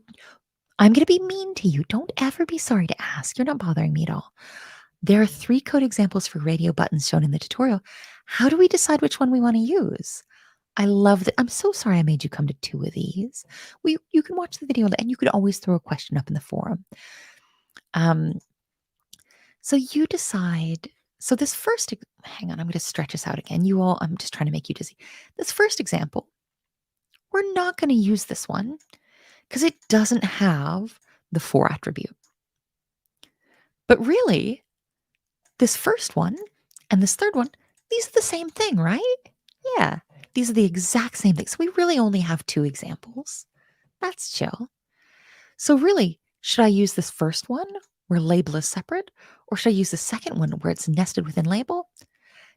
I'm going to be mean to you. Don't ever be sorry to ask. You're not bothering me at all. There are 3 code examples for radio buttons shown in the tutorial. How do we decide which one we want to use? I love that. I'm so sorry I made you come to 2 of these. You can watch the video and you could always throw a question up in the forum. So you decide. So this first, hang on, I'm going to stretch this out again. I'm just trying to make you dizzy. This first example, we're not going to use this one because it doesn't have the for attribute. But really, this first one and this third one, these are the same thing, right? Yeah, these are the exact same thing. So we really only have 2 examples. That's chill. So really, should I use this first one where label is separate, or should I use the second one where it's nested within label?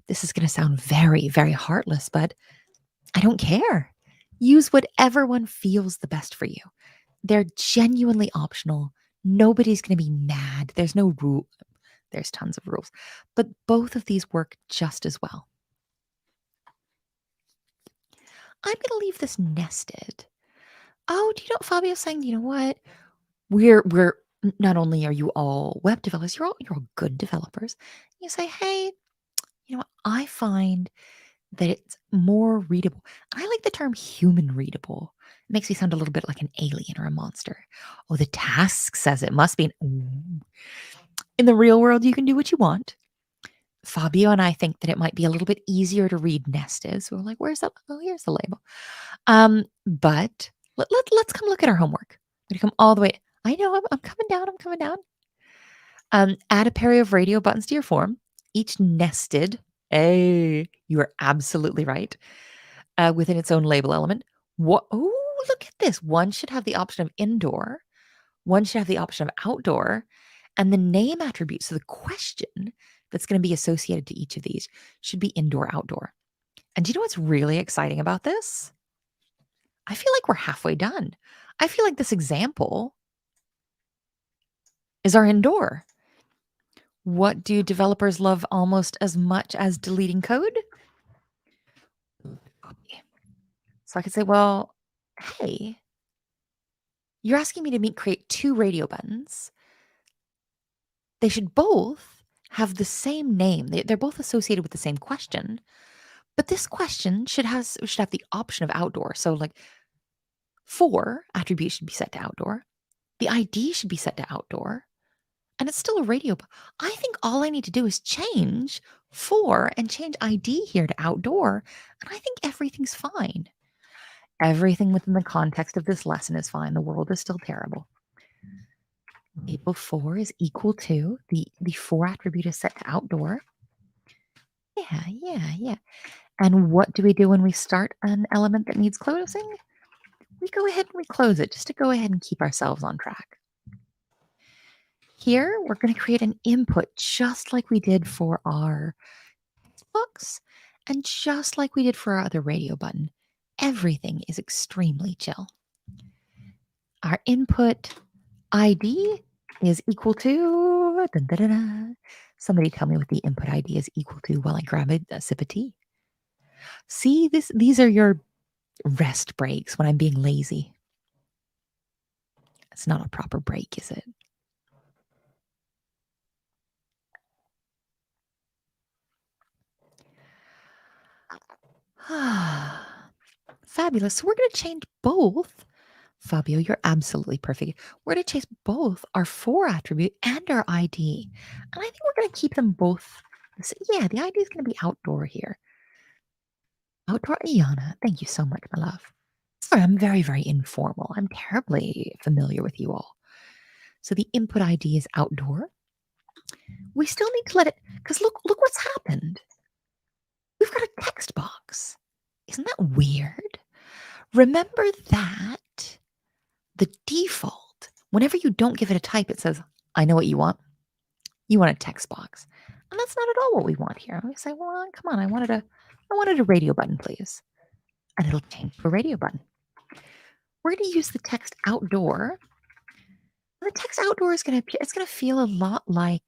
This is going to sound very, very heartless, but I don't care. Use whatever one feels the best for you. They're genuinely optional. Nobody's going to be mad. There's no rule. There's tons of rules, but both of these work just as well. I'm going to leave this nested. Oh, do you know what Fabio's saying? You know what? We're not only are you all web developers, you're all good developers. You say, hey, you know what? I find that it's more readable. I like the term human readable. It makes me sound a little bit like an alien or a monster. Oh, the task says it must be. In the real world, you can do what you want. Fabio and I think that it might be a little bit easier to read nested. So we're like, where's that? Oh, here's the label. But let's come look at our homework. We're gonna come all the way. I know I'm coming down. I'm coming down. Add a pair of radio buttons to your form, each nested. Hey, you are absolutely right. Within its own label element. What? Oh, look at this. One should have the option of indoor. One should have the option of outdoor. And the name attribute, so the question that's going to be associated to each of these should be indoor, outdoor. And do you know what's really exciting about this? I feel like we're halfway done. I feel like this example is our indoor. What do developers love almost as much as deleting code? So I could say, well, hey, you're asking me to create 2 radio buttons. They should both have the same name. They're both associated with the same question. But this question should have the option of outdoor. So like for attribute should be set to outdoor. The ID should be set to outdoor. And it's still a radio. I think all I need to do is change for and change ID here to outdoor. And I think everything's fine. Everything within the context of this lesson is fine. The world is still terrible. Label for is equal to the for attribute is set to outdoor. Yeah. And what do we do when we start an element that needs closing? We go ahead and we close it just to go ahead and keep ourselves on track. Here, we're going to create an input just like we did for our books and just like we did for our other radio button. Everything is extremely chill. Our input ID is equal to, somebody tell me what the input ID is equal to while I grab a sip of tea. See, these are your rest breaks when I'm being lazy. It's not a proper break, is it? Fabulous. So we're going to change both. Fabio, you're absolutely perfect. We're going to change both our for attribute and our ID. And I think we're going to keep them both. Yeah, the ID is going to be outdoor here. Outdoor Iana. Thank you so much, my love. Sorry, I'm very, very informal. I'm terribly familiar with you all. So the input ID is outdoor. We still need to let it, because look what's happened. We've got a text box. Isn't that weird? Remember that the default, whenever you don't give it a type, it says, I know what you want. You want a text box. And that's not at all what we want here. We say, well, come on, I wanted a radio button, please. And it'll change to a radio button. We're going to use the text outdoor. The text outdoor is going to feel a lot like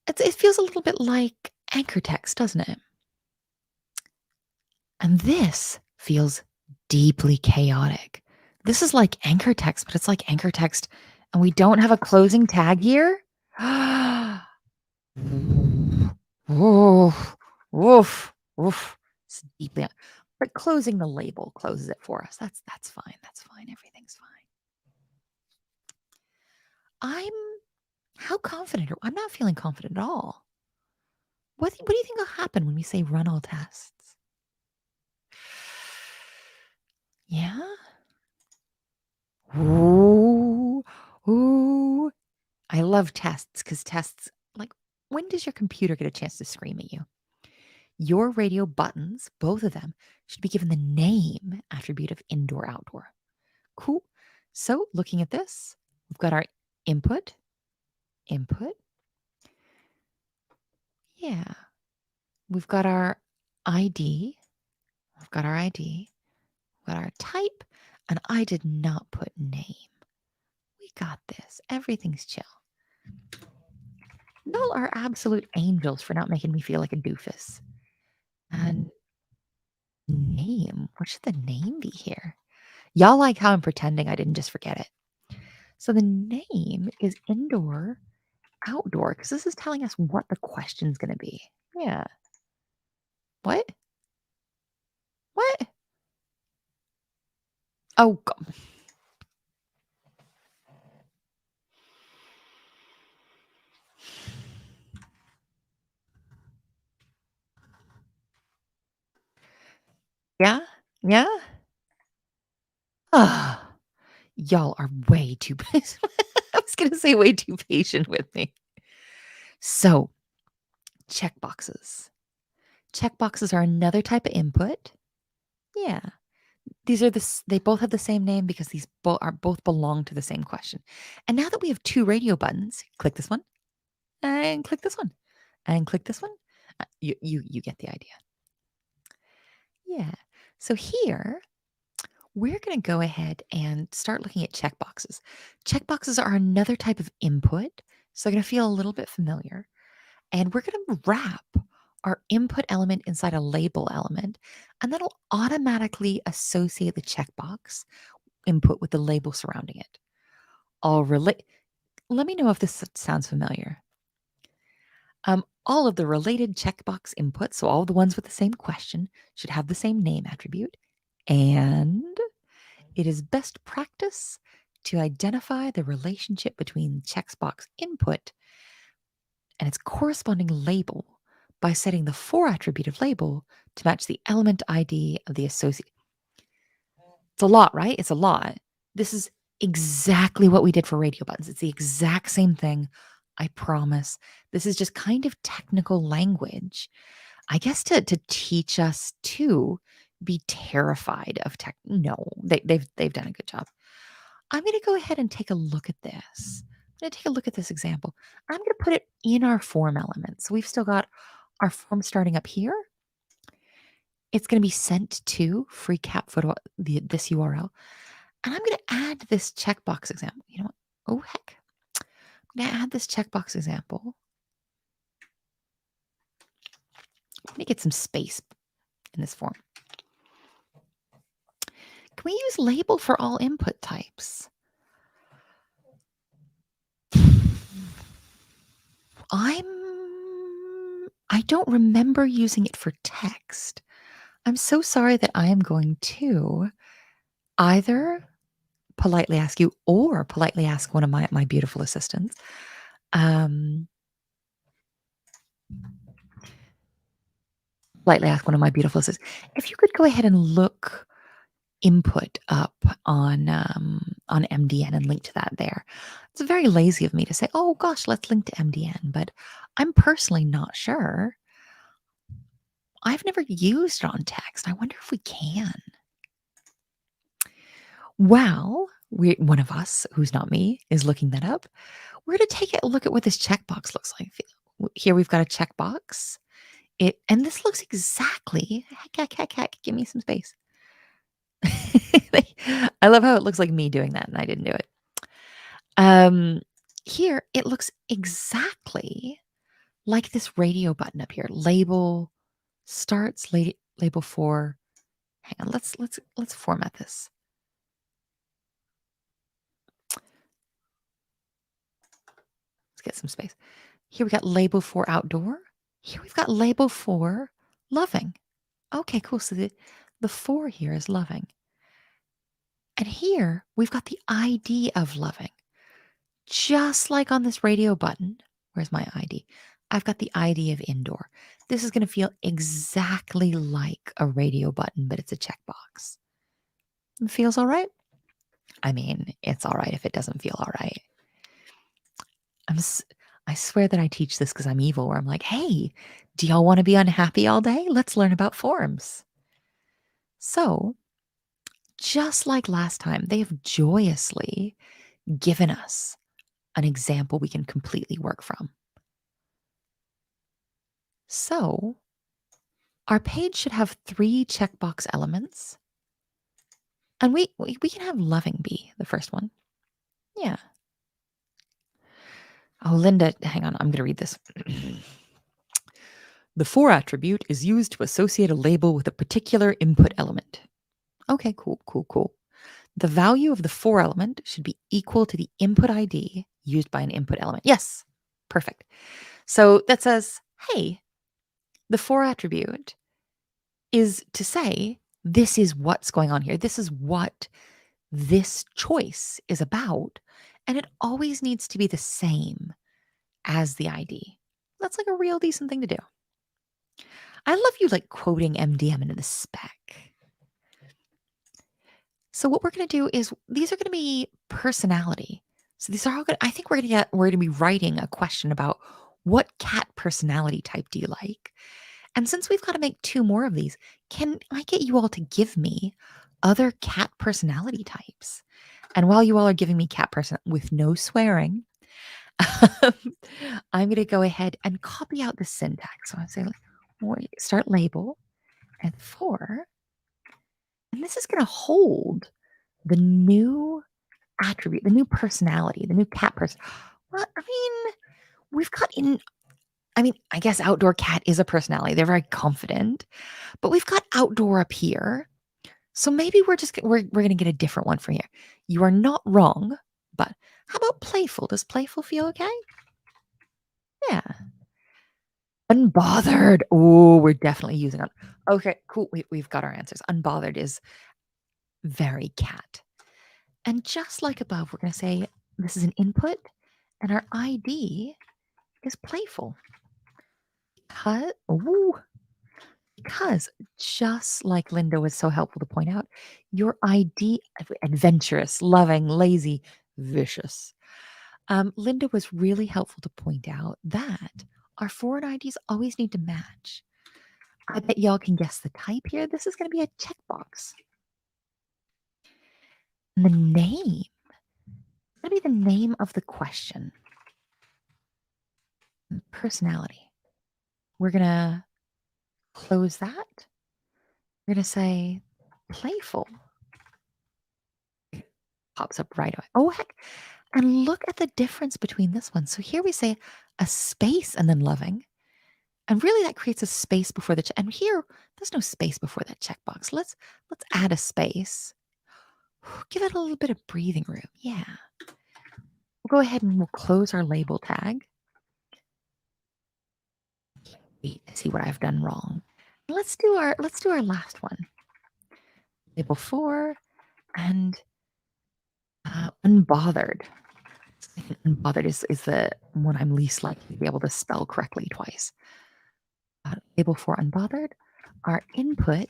it feels a little bit like anchor text, doesn't it? And this feels deeply chaotic. This is like anchor text, but it's like anchor text, and we don't have a closing tag here. Woof, woof, woof. It's deeply, but closing the label closes it for us. That's fine. That's fine. Everything's fine. How confident? I'm not feeling confident at all. What do you think will happen when we say run all tests? Yeah. Ooh, ooh. I love tests because tests, like, when does your computer get a chance to scream at you? Your radio buttons, both of them, should be given the name attribute of indoor outdoor. Cool. So looking at this, we've got our input. Yeah. We've got our ID. We've got our type, and I did not put name. We got this. Everything's chill. Y'all are absolute angels for not making me feel like a doofus. And name. What should the name be here? Y'all like how I'm pretending I didn't just forget it. So the name is indoor, outdoor, because this is telling us what the question's going to be. Yeah. What? What? Oh, God. Yeah? Yeah? Ah, y'all are way too patient. I was going to say way too patient with me. So, checkboxes. Checkboxes are another type of input. Yeah. They both have the same name because these both belong to the same question. And now that we have two radio buttons, click this one and click this one and click this one. You get the idea. Yeah. So here we're going to go ahead and start looking at checkboxes. Checkboxes are another type of input, so they're going to feel a little bit familiar. And we're going to wrap our input element inside a label element, and that'll automatically associate the checkbox input with the label surrounding it. Let me know if this sounds familiar. All of the related checkbox inputs, so all the ones with the same question, should have the same name attribute. And it is best practice to identify the relationship between checkbox input and its corresponding label by setting the for attribute of label to match the element ID of the associate. It's a lot, right? It's a lot. This is exactly what we did for radio buttons. It's the exact same thing. I promise. This is just kind of technical language, I guess, to teach us to be terrified of tech. No, they've done a good job. I'm going to go ahead and take a look at this. I'm going to take a look at this example. I'm going to put it in our form element. So we've still got our form starting up here. It's going to be sent to freecap photo, this URL. And I'm going to add this checkbox example. You know what? Oh, heck. I'm going to add this checkbox example. Let me get some space in this form. Can we use label for all input types? I don't remember using it for text. I'm so sorry that I am going to either politely ask you or politely ask one of my beautiful assistants. Politely ask one of my beautiful assistants if you could go ahead and look input up on MDN and link to that there. It's very lazy of me to say, oh gosh, let's link to MDN, but I'm personally not sure. I've never used it on text. I wonder if we can. Well, one of us, who's not me, is looking that up. We're going to take a look at what this checkbox looks like. Here we've got a checkbox. And this looks exactly, heck, give me some space. I love how it looks like me doing that and I didn't do it. Here it looks exactly like this radio button up here. Label starts, label 4. Hang on, let's format this. Let's get some space. Here we got label 4 outdoor. Here we've got label 4 loving. Okay, cool. So the 4 here is loving. And here we've got the ID of loving. Just like on this radio button. Where's my ID? I've got the ID of indoor. This is going to feel exactly like a radio button, but it's a checkbox. It feels all right? I mean, it's all right if it doesn't feel all right. I swear that I teach this because I'm evil, where I'm like, hey, do y'all want to be unhappy all day? Let's learn about forms. So, just like last time, they have joyously given us an example we can completely work from. So, our page should have 3 checkbox elements. And we can have loving be the first one. Yeah. Oh, Linda, hang on. I'm going to read this. The for attribute is used to associate a label with a particular input element. Okay, cool. The value of the for element should be equal to the input ID used by an input element. Yes, perfect. So that says, hey, the for attribute is to say, this is what's going on here. This is what this choice is about. And it always needs to be the same as the ID. That's like a real decent thing to do. I love you like quoting MDM into the spec. So what we're going to do is these are going to be personality. So these are all good. I think we're going to be writing a question about what cat personality type do you like? And since we've got to make 2 more of these, can I get you all to give me other cat personality types? And while you all are giving me cat person with no swearing, I'm going to go ahead and copy out the syntax. So I say, start label and 4. And this is going to hold the new attribute, the new personality, the new cat person. Well, I mean, we've got I guess outdoor cat is a personality. They're very confident, but we've got outdoor up here. So maybe we're going to get a different one for here. You are not wrong, but how about playful? Does playful feel okay? Yeah. Unbothered. Oh, we're definitely using it. Okay, cool. We've got our answers. Unbothered is very cat. And just like above, we're going to say this is an input and our ID is playful. Because just like Linda was so helpful to point out, your ID, adventurous, loving, lazy, vicious. Linda was really helpful to point out that our foreign IDs always need to match. I bet y'all can guess the type here. This is going to be a checkbox. And the name is going to be the name of the question. Personality. We're going to close that. We're going to say playful. Pops up right away. Oh, heck. And look at the difference between this one. So here we say a space and then loving. And really that creates a space before the and here there's no space before that checkbox. Let's add a space. Give it a little bit of breathing room. Yeah. We'll go ahead and we'll close our label tag. wait to see what I've done wrong. Let's do our last one. Label 4 and unbothered. I think unbothered is the one I'm least likely to be able to spell correctly twice. Label 4 unbothered. Our input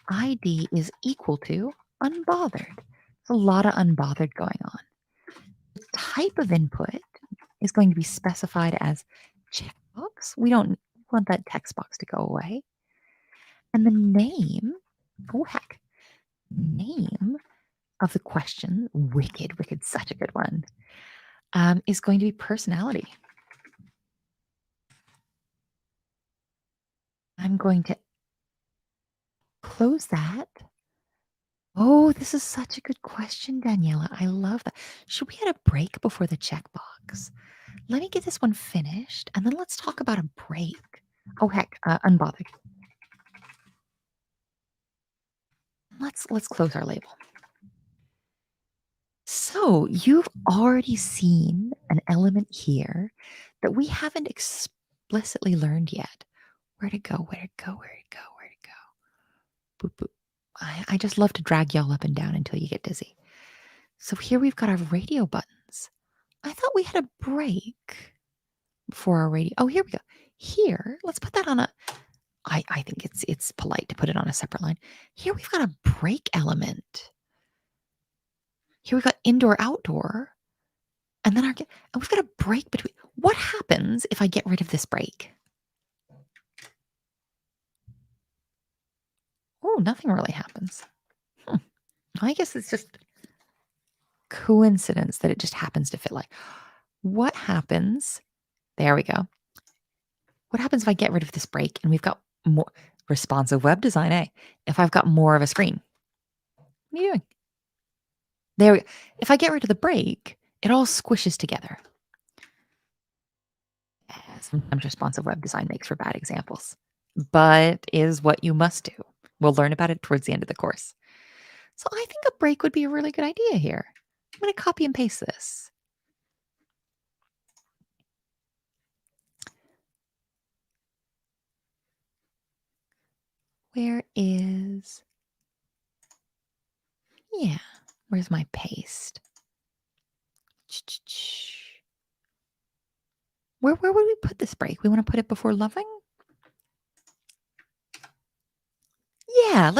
ID is equal to unbothered. There's a lot of unbothered going on. The type of input is going to be specified as checkbox. We don't want that text box to go away. And the name, oh heck, name of the question, wicked, such a good one, is going to be personality. I'm going to close that. Oh, this is such a good question, Daniela. I love that. Should we add a break before the checkbox? Let me get this one finished, and then let's talk about a break. Oh heck, unbothered. Let's close our label. So you've already seen an element here that we haven't explicitly learned yet. Where to go, where to go, where to go, where to go. Boop, boop. I just love to drag y'all up and down until you get dizzy. So here we've got our radio buttons. I thought we had a break for our radio. Oh, here we go. Here, let's put that on a, I think it's polite to put it on a separate line. Here we've got a break element. Here we've got indoor, outdoor. And then we've got a break between. What happens if I get rid of this break? Oh, nothing really happens. I guess it's just coincidence that it just happens to fit like. What happens? There we go. What happens if I get rid of this break and we've got more responsive web design, eh? If I've got more of a screen. What are you doing? There we go. If I get rid of the break, it all squishes together. Sometimes responsive web design makes for bad examples, but is what you must do. We'll learn about it towards the end of the course. So I think a break would be a really good idea here. I'm going to copy and paste this. Where is, yeah, where's my paste? Where would we put this break? We want to put it before loving? Yeah,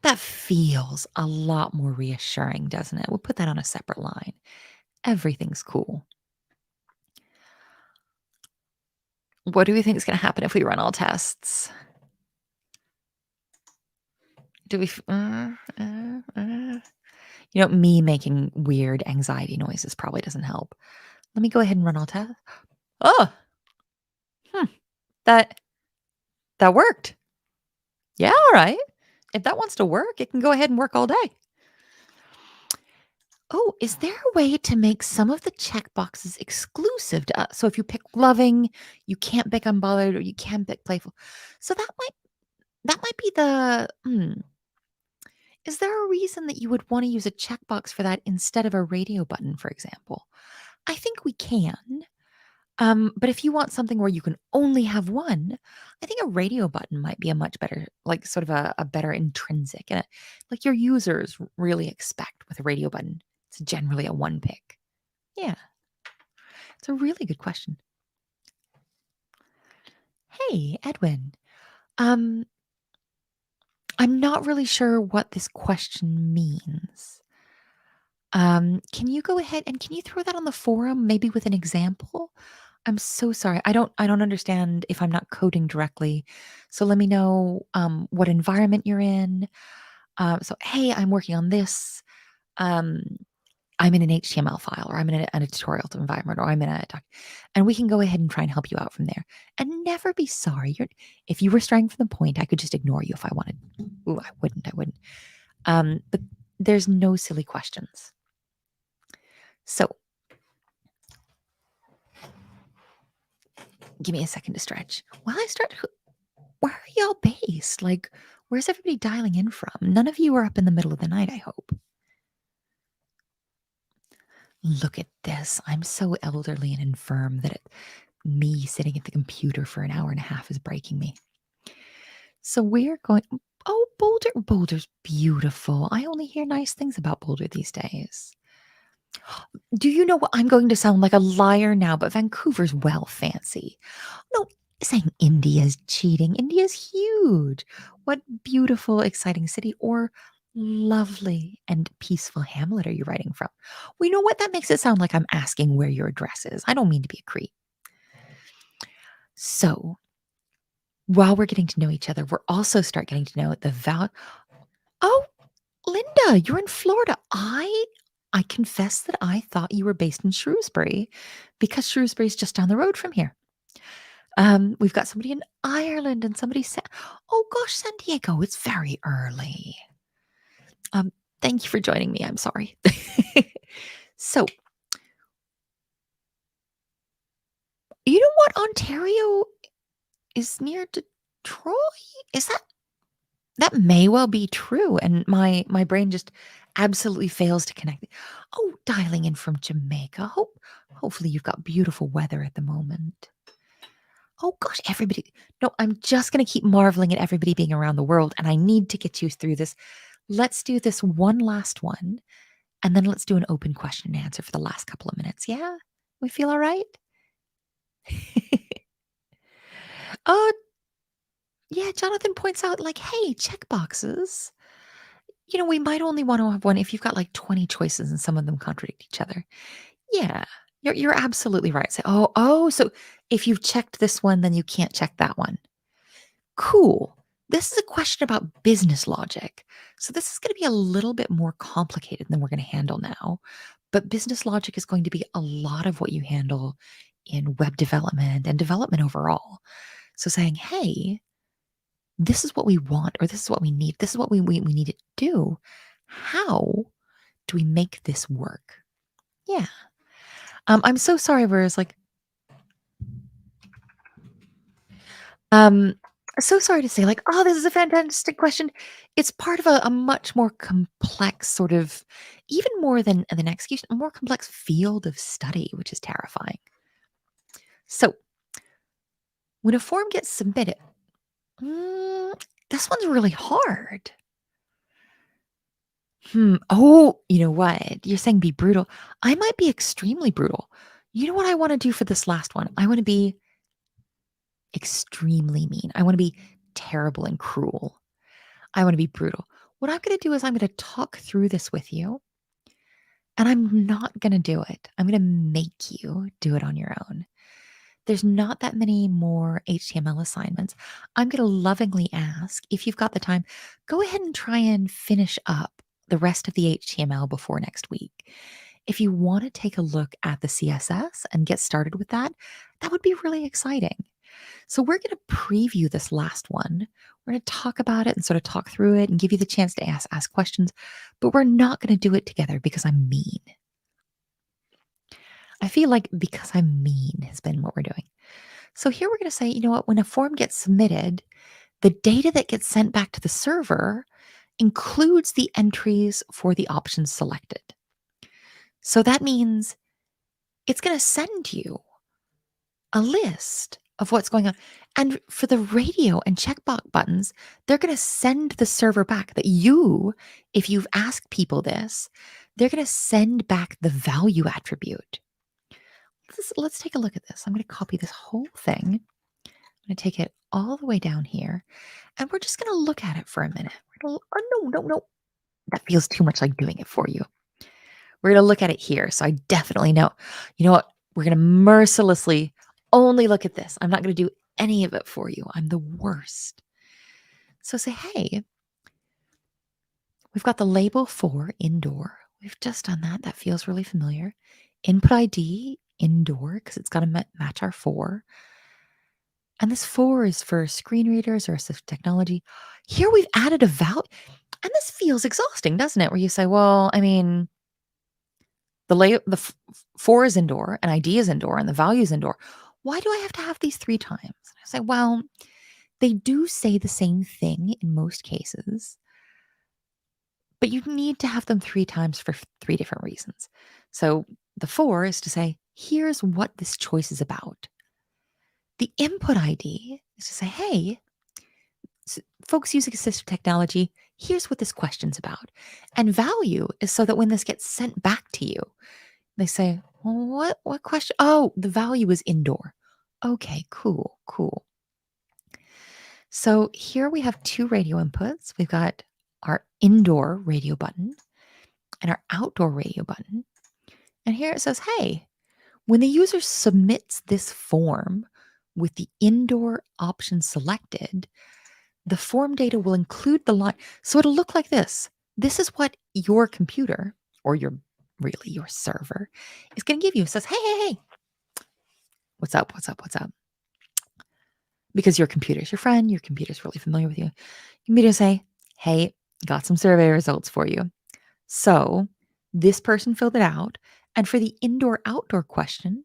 that feels a lot more reassuring, doesn't it? We'll put that on a separate line. Everything's cool. What do we think is going to happen if we run all tests? Do we, me making weird anxiety noises probably doesn't help. Let me go ahead and run all tests. Oh, that worked. Yeah, all right. If that wants to work, it can go ahead and work all day. Oh, is there a way to make some of the checkboxes exclusive to us? So if you pick loving, you can't pick unbothered, or you can pick playful. So that might be the. Is there a reason that you would want to use a checkbox for that instead of a radio button, for example? I think we can. But if you want something where you can only have one, I think a radio button might be a much better, like sort of a better intrinsic, and like your users really expect with a radio button. It's generally a one pick. Yeah, it's a really good question. Hey, Edwin. I'm not really sure what this question means. Can you go ahead and can you throw that on the forum, maybe with an example? I'm so sorry. I don't understand if I'm not coding directly. So let me know what environment you're in. So hey, I'm working on this. Um, I'm in an HTML file, or I'm in a tutorial environment, or I'm in a doc, and we can go ahead and try and help you out from there. And never be sorry. If you were straying from the point, I could just ignore you if I wanted. Ooh, I wouldn't. But there's no silly questions. So give me a second to stretch. While I stretch, where are y'all based? Like, where's everybody dialing in from? None of you are up in the middle of the night, I hope. Look at this. I'm so elderly and infirm that me sitting at the computer for an hour and a half is breaking me. So we're going. Oh, Boulder. Boulder's beautiful. I only hear nice things about Boulder these days. Do you know what? I'm going to sound like a liar now, but Vancouver's well fancy. No, saying India's cheating. India's huge. What beautiful, exciting city or lovely and peaceful hamlet are you writing from? Well, you know what? That makes it sound like I'm asking where your address is. I don't mean to be a creep. So while we're getting to know each other, we're also start getting to know the val. Oh, Linda, you're in Florida. I confess that I thought you were based in Shrewsbury because Shrewsbury's just down the road from here. We've got somebody in Ireland and somebody said, "Oh gosh, San Diego, it's very early." Um, Thank you for joining me. I'm sorry. So, you know what? Ontario is near Detroit. Is that may well be true, and my brain just absolutely fails to connect. Oh, dialing in from Jamaica. Hopefully you've got beautiful weather at the moment. Oh gosh, everybody. No, I'm just going to keep marveling at everybody being around the world, and I need to get you through this. Let's do this one last one, and then let's do an open question and answer for the last couple of minutes. Yeah? We feel all right? Oh, yeah, Jonathan points out, like, hey, check boxes. We might only want to have one if you've got like 20 choices and some of them contradict each other. Yeah, you're absolutely right. Say, so if you've checked this one, then you can't check that one. Cool. This is a question about business logic. So this is going to be a little bit more complicated than we're going to handle now. But business logic is going to be a lot of what you handle in web development and development overall. So saying, hey, this is what we want, or this is what we need. This is what we need it to do. How do we make this work? Yeah. I'm so sorry, whereas like, um, so sorry to say, like, oh, this is a fantastic question. It's part of a much more complex sort of, even more than execution, a more complex field of study, which is terrifying. So when a form gets submitted, this one's really hard. Oh, you know what? You're saying be brutal. I might be extremely brutal. You know what I want to do for this last one? I want to be extremely mean. I want to be terrible and cruel. I want to be brutal. What I'm going to do is I'm going to talk through this with you, and I'm not going to do it. I'm going to make you do it on your own. There's not that many more HTML assignments. I'm going to lovingly ask if you've got the time, go ahead and try and finish up the rest of the HTML before next week. If you want to take a look at the CSS and get started with that, that would be really exciting. So we're going to preview this last one. We're going to talk about it and sort of talk through it and give you the chance to ask questions, but we're not going to do it together because I'm mean. I feel like because I'm mean has been what we're doing. So here we're going to say, you know what, when a form gets submitted, the data that gets sent back to the server includes the entries for the options selected. So that means it's going to send you a list of what's going on. And for the radio and checkbox buttons, they're going to send the server back that if you've asked people this, they're going to send back the value attribute. Let's take a look at this. I'm going to copy this whole thing. I'm going to take it all the way down here, and we're just going to look at it for a minute. Oh, no. That feels too much like doing it for you. We're going to look at it here. So I definitely know. You know what? We're going to mercilessly only look at this. I'm not going to do any of it for you. I'm the worst. So say, hey, we've got the label for indoor. We've just done that. That feels really familiar. Input ID, indoor, because it's got to match our 4. And this 4 is for screen readers or assistive technology. Here we've added a value. And this feels exhausting, doesn't it? Where you say, well, I mean, the 4 is indoor, and ID is indoor, and the value is indoor. Why do I have to have these 3 times? I say, well, they do say the same thing in most cases, but you need to have them 3 times for 3 different reasons. So the 4 is to say, here's what this choice is about. The input ID is to say, hey, folks using assistive technology, here's what this question's about. And value is so that when this gets sent back to you, they say, well, what question? Oh, the value is indoor. Okay, cool. So here we have two radio inputs. We've got our indoor radio button and our outdoor radio button. And here it says, hey, when the user submits this form with the indoor option selected, the form data will include the line. So it'll look like this. This is what your computer or your server is going to give you. It says, hey, what's up? Because your computer's your friend, your computer's really familiar with you. Your computer say, hey, got some survey results for you. So this person filled it out. And for the indoor outdoor question,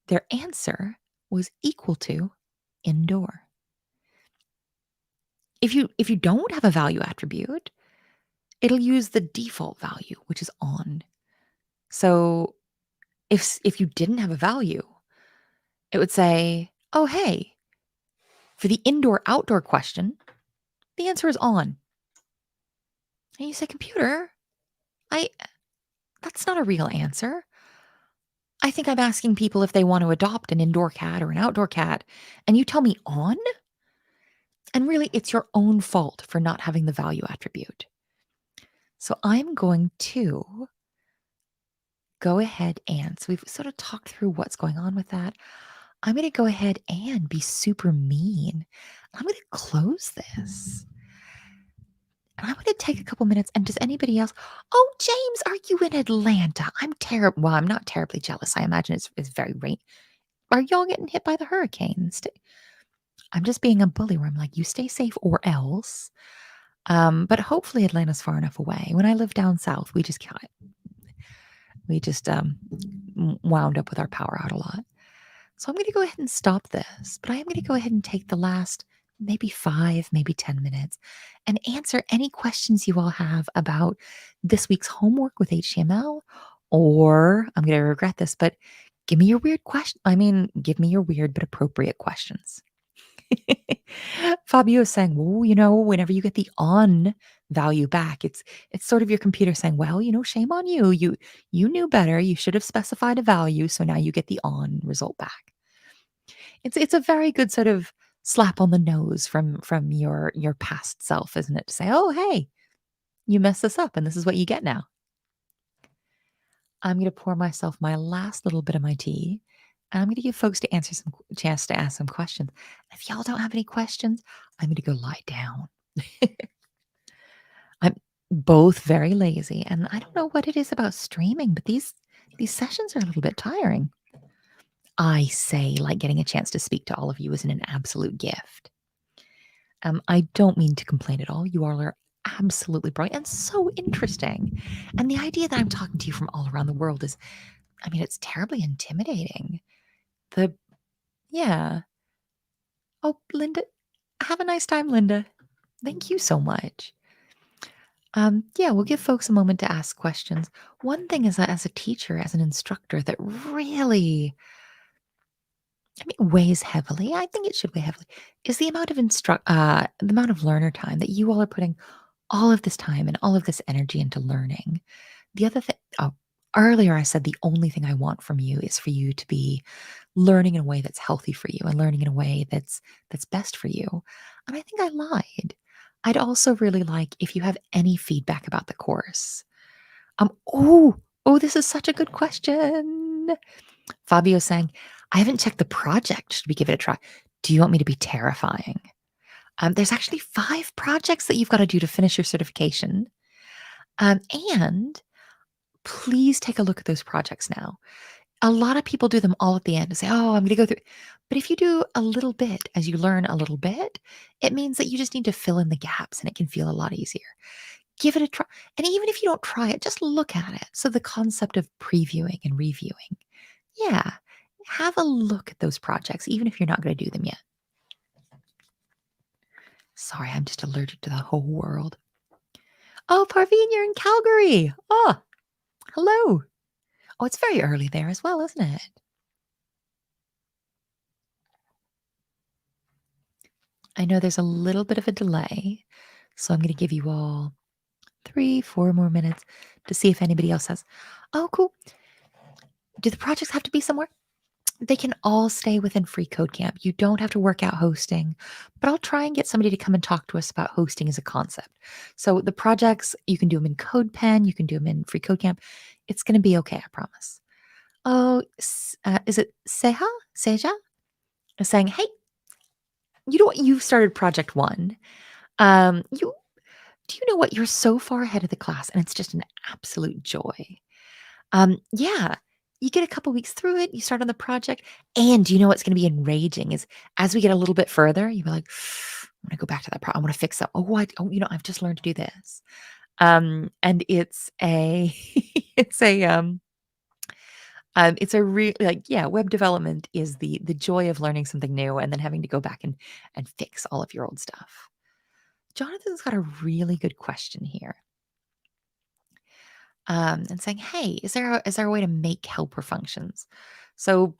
their answer was equal to indoor. If you don't have a value attribute, it'll use the default value, which is on. So if you didn't have a value, it would say, oh, hey, for the indoor outdoor question, the answer is on. And you say, computer, that's not a real answer. I think I'm asking people if they want to adopt an indoor cat or an outdoor cat, and you tell me on? And really, it's your own fault for not having the value attribute. So I'm going to go ahead and, so we've sort of talked through what's going on with that. I'm going to go ahead and be super mean. I'm going to close this. And I'm going to take a couple minutes. And does anybody else? Oh, James, are you in Atlanta? I'm terrible. Well, I'm not terribly jealous. I imagine it's very rain. Are y'all getting hit by the hurricanes? I'm just being a bully where I'm like, you stay safe or else. But hopefully Atlanta's far enough away. When I lived down south, we just wound up with our power out a lot. So I'm going to go ahead and stop this, but I am going to go ahead and take the last maybe 5, maybe 10 minutes and answer any questions you all have about this week's homework with HTML, or I'm going to regret this, but give me your weird question. Give me your weird but appropriate questions. Fabio is saying, well, whenever you get the on value back, it's sort of your computer saying, well, shame on you. You knew better. You should have specified a value. So now you get the on result back. It's a very good sort of slap on the nose from your past self, isn't it? To say, oh, hey, you messed this up and this is what you get now. I'm going to pour myself my last little bit of my tea. And I'm going to give folks to answer some chance to ask some questions. If y'all don't have any questions, I'm going to go lie down. I'm both very lazy, and I don't know what it is about streaming, but these sessions are a little bit tiring. I say, like, getting a chance to speak to all of you isn't an absolute gift. I don't mean to complain at all. You all are absolutely brilliant and so interesting. And the idea that I'm talking to you from all around the world is, it's terribly intimidating. Yeah. Oh, Linda, have a nice time, Linda. Thank you so much. Yeah, we'll give folks a moment to ask questions. One thing is that as a teacher, as an instructor, that really, weighs heavily. I think it should weigh heavily. Is the amount of the amount of learner time that you all are putting all of this time and all of this energy into learning. The other thing, earlier I said the only thing I want from you is for you to be learning in a way that's healthy for you and learning in a way that's best for you. And I think I lied. I'd also really like if you have any feedback about the course. This is such a good question. Fabio saying, I haven't checked the project. Should we give it a try? Do you want me to be terrifying? There's actually 5 projects that you've got to do to finish your certification. And please take a look at those projects now. A lot of people do them all at the end and say, oh, I'm going to go through. But if you do a little bit as you learn a little bit, it means that you just need to fill in the gaps and it can feel a lot easier. Give it a try. And even if you don't try it, just look at it. So the concept of previewing and reviewing. Yeah, have a look at those projects, even if you're not going to do them yet. Sorry, I'm just allergic to the whole world. Oh, Parveen, you're in Calgary. Oh, hello. Oh, it's very early there as well, isn't it? I know there's a little bit of a delay, so I'm going to give you all 3, 4 more minutes to see if anybody else has. Oh, cool. Do the projects have to be somewhere? They can all stay within freeCodeCamp. You don't have to work out hosting, but I'll try and get somebody to come and talk to us about hosting as a concept. So the projects, you can do them in CodePen, you can do them in freeCodeCamp. It's going to be okay, I promise. Oh, is it Seja? Is saying, hey, you know what? You've started project one. You do you know what? You're so far ahead of the class, and it's just an absolute joy. Yeah, you get a couple weeks through it, you start on the project, and you know what's gonna be enraging is as we get a little bit further, you'll be like, "I'm gonna go back to that I wanna fix that. I've just learned to do this." And it's a it's a, it's a real like, yeah, web development is the joy of learning something new and then having to go back and fix all of your old stuff. Jonathan's got a really good question here. And saying, "Hey, is there a way to make helper functions?" So,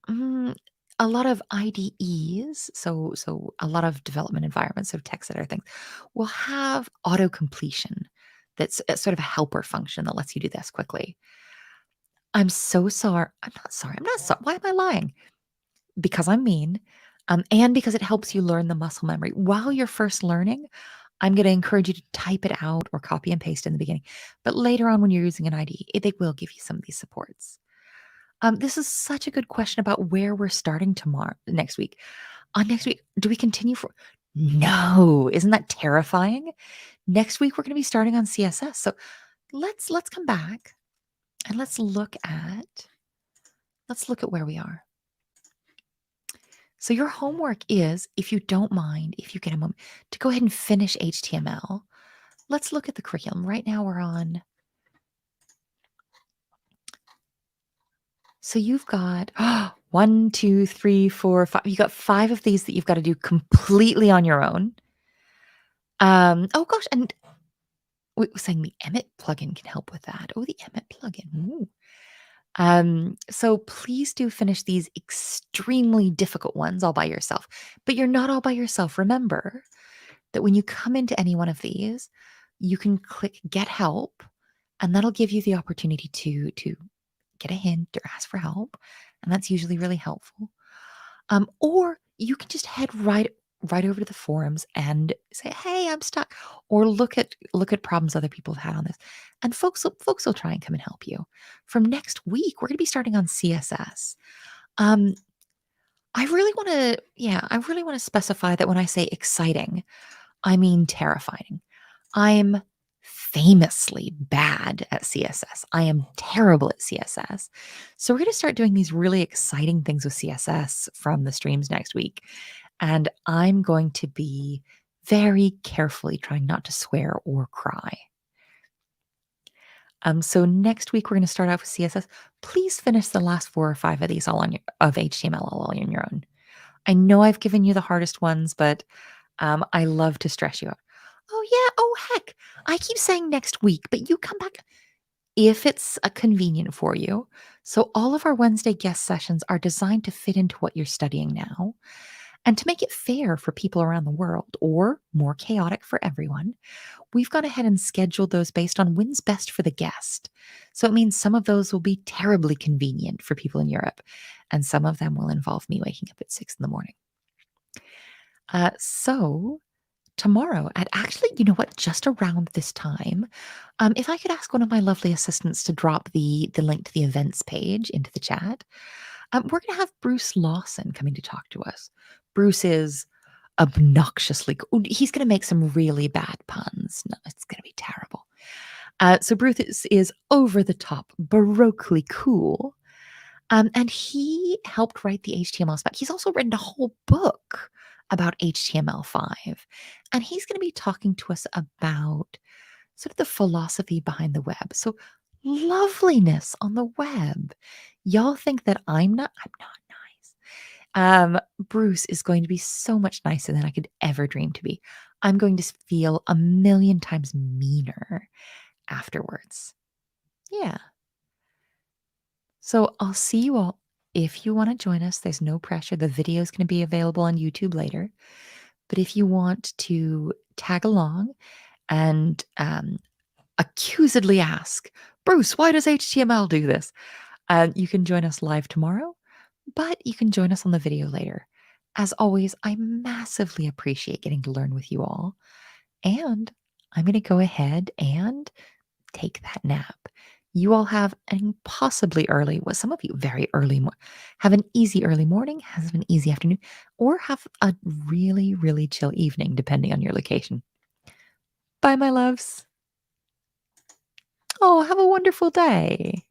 mm, a lot of IDEs, so a lot of development environments, so text editor things, will have auto completion. That's a sort of a helper function that lets you do this quickly. I'm so sorry. I'm not sorry. I'm not sorry. Why am I lying? Because I'm mean, and because it helps you learn the muscle memory while you're first learning. I'm going to encourage you to type it out or copy and paste in the beginning. But later on, when you're using an IDE, they will give you some of these supports. This is such a good question about where we're starting next week. On next week, do we continue for? No, isn't that terrifying? Next week, we're going to be starting on CSS. So let's come back and let's look at where we are. So your homework is, if you don't mind, if you get a moment, to go ahead and finish HTML. Let's look at the curriculum. Right now we're on. So you've got 1, 2, 3, 4, 5. You got 5 of these that you've got to do completely on your own. Oh gosh, and was saying the Emmet plugin can help with that. Oh, the Emmet plugin. Ooh. So please do finish these extremely difficult ones all by yourself. But you're not all by yourself. Remember that when you come into any one of these, you can click get help, and that'll give you the opportunity to get a hint or ask for help. And that's usually really helpful. Or you can just head right over to the forums and say, "Hey, I'm stuck," or look at problems other people have had on this, and folks will try and come and help you. From next week, we're going to be starting on CSS. Um, I really want to specify that when I say exciting, I mean terrifying. I'm famously bad at CSS. I am terrible at CSS. So we're going to start doing these really exciting things with CSS from the streams next week. And I'm going to be very carefully trying not to swear or cry. So next week we're going to start off with CSS. Please finish the last 4 or 5 of these of HTML all on your own. I know I've given you the hardest ones, but I love to stress you out. Oh, yeah. Oh, heck. I keep saying next week, but you come back if it's convenient for you. So, all of our Wednesday guest sessions are designed to fit into what you're studying now and to make it fair for people around the world or more chaotic for everyone. We've gone ahead and scheduled those based on when's best for the guest. So, it means some of those will be terribly convenient for people in Europe, and some of them will involve me waking up at 6 in the morning. So, tomorrow at actually, you know what, just around this time, if I could ask one of my lovely assistants to drop the link to the events page into the chat, we're going to have Bruce Lawson coming to talk to us. Bruce is obnoxiously cool. He's going to make some really bad puns. No, it's going to be terrible. So Bruce is over the top, baroquely cool. And he helped write the HTML spec. He's also written a whole book about HTML5. And he's going to be talking to us about sort of the philosophy behind the web. So, loveliness on the web. Y'all think that I'm not nice. Bruce is going to be so much nicer than I could ever dream to be. I'm going to feel a million times meaner afterwards. Yeah. So I'll see you all if you want to join us. There's no pressure. The video is going to be available on YouTube later. But if you want to tag along and accusedly ask, Bruce, why does HTML do this? You can join us live tomorrow, but you can join us on the video later. As always, I massively appreciate getting to learn with you all. And I'm going to go ahead and take that nap. You all have an impossibly early, well, some of you very early, have an easy early morning, have an easy afternoon, or have a really, really chill evening, depending on your location. Bye, my loves. Oh, have a wonderful day.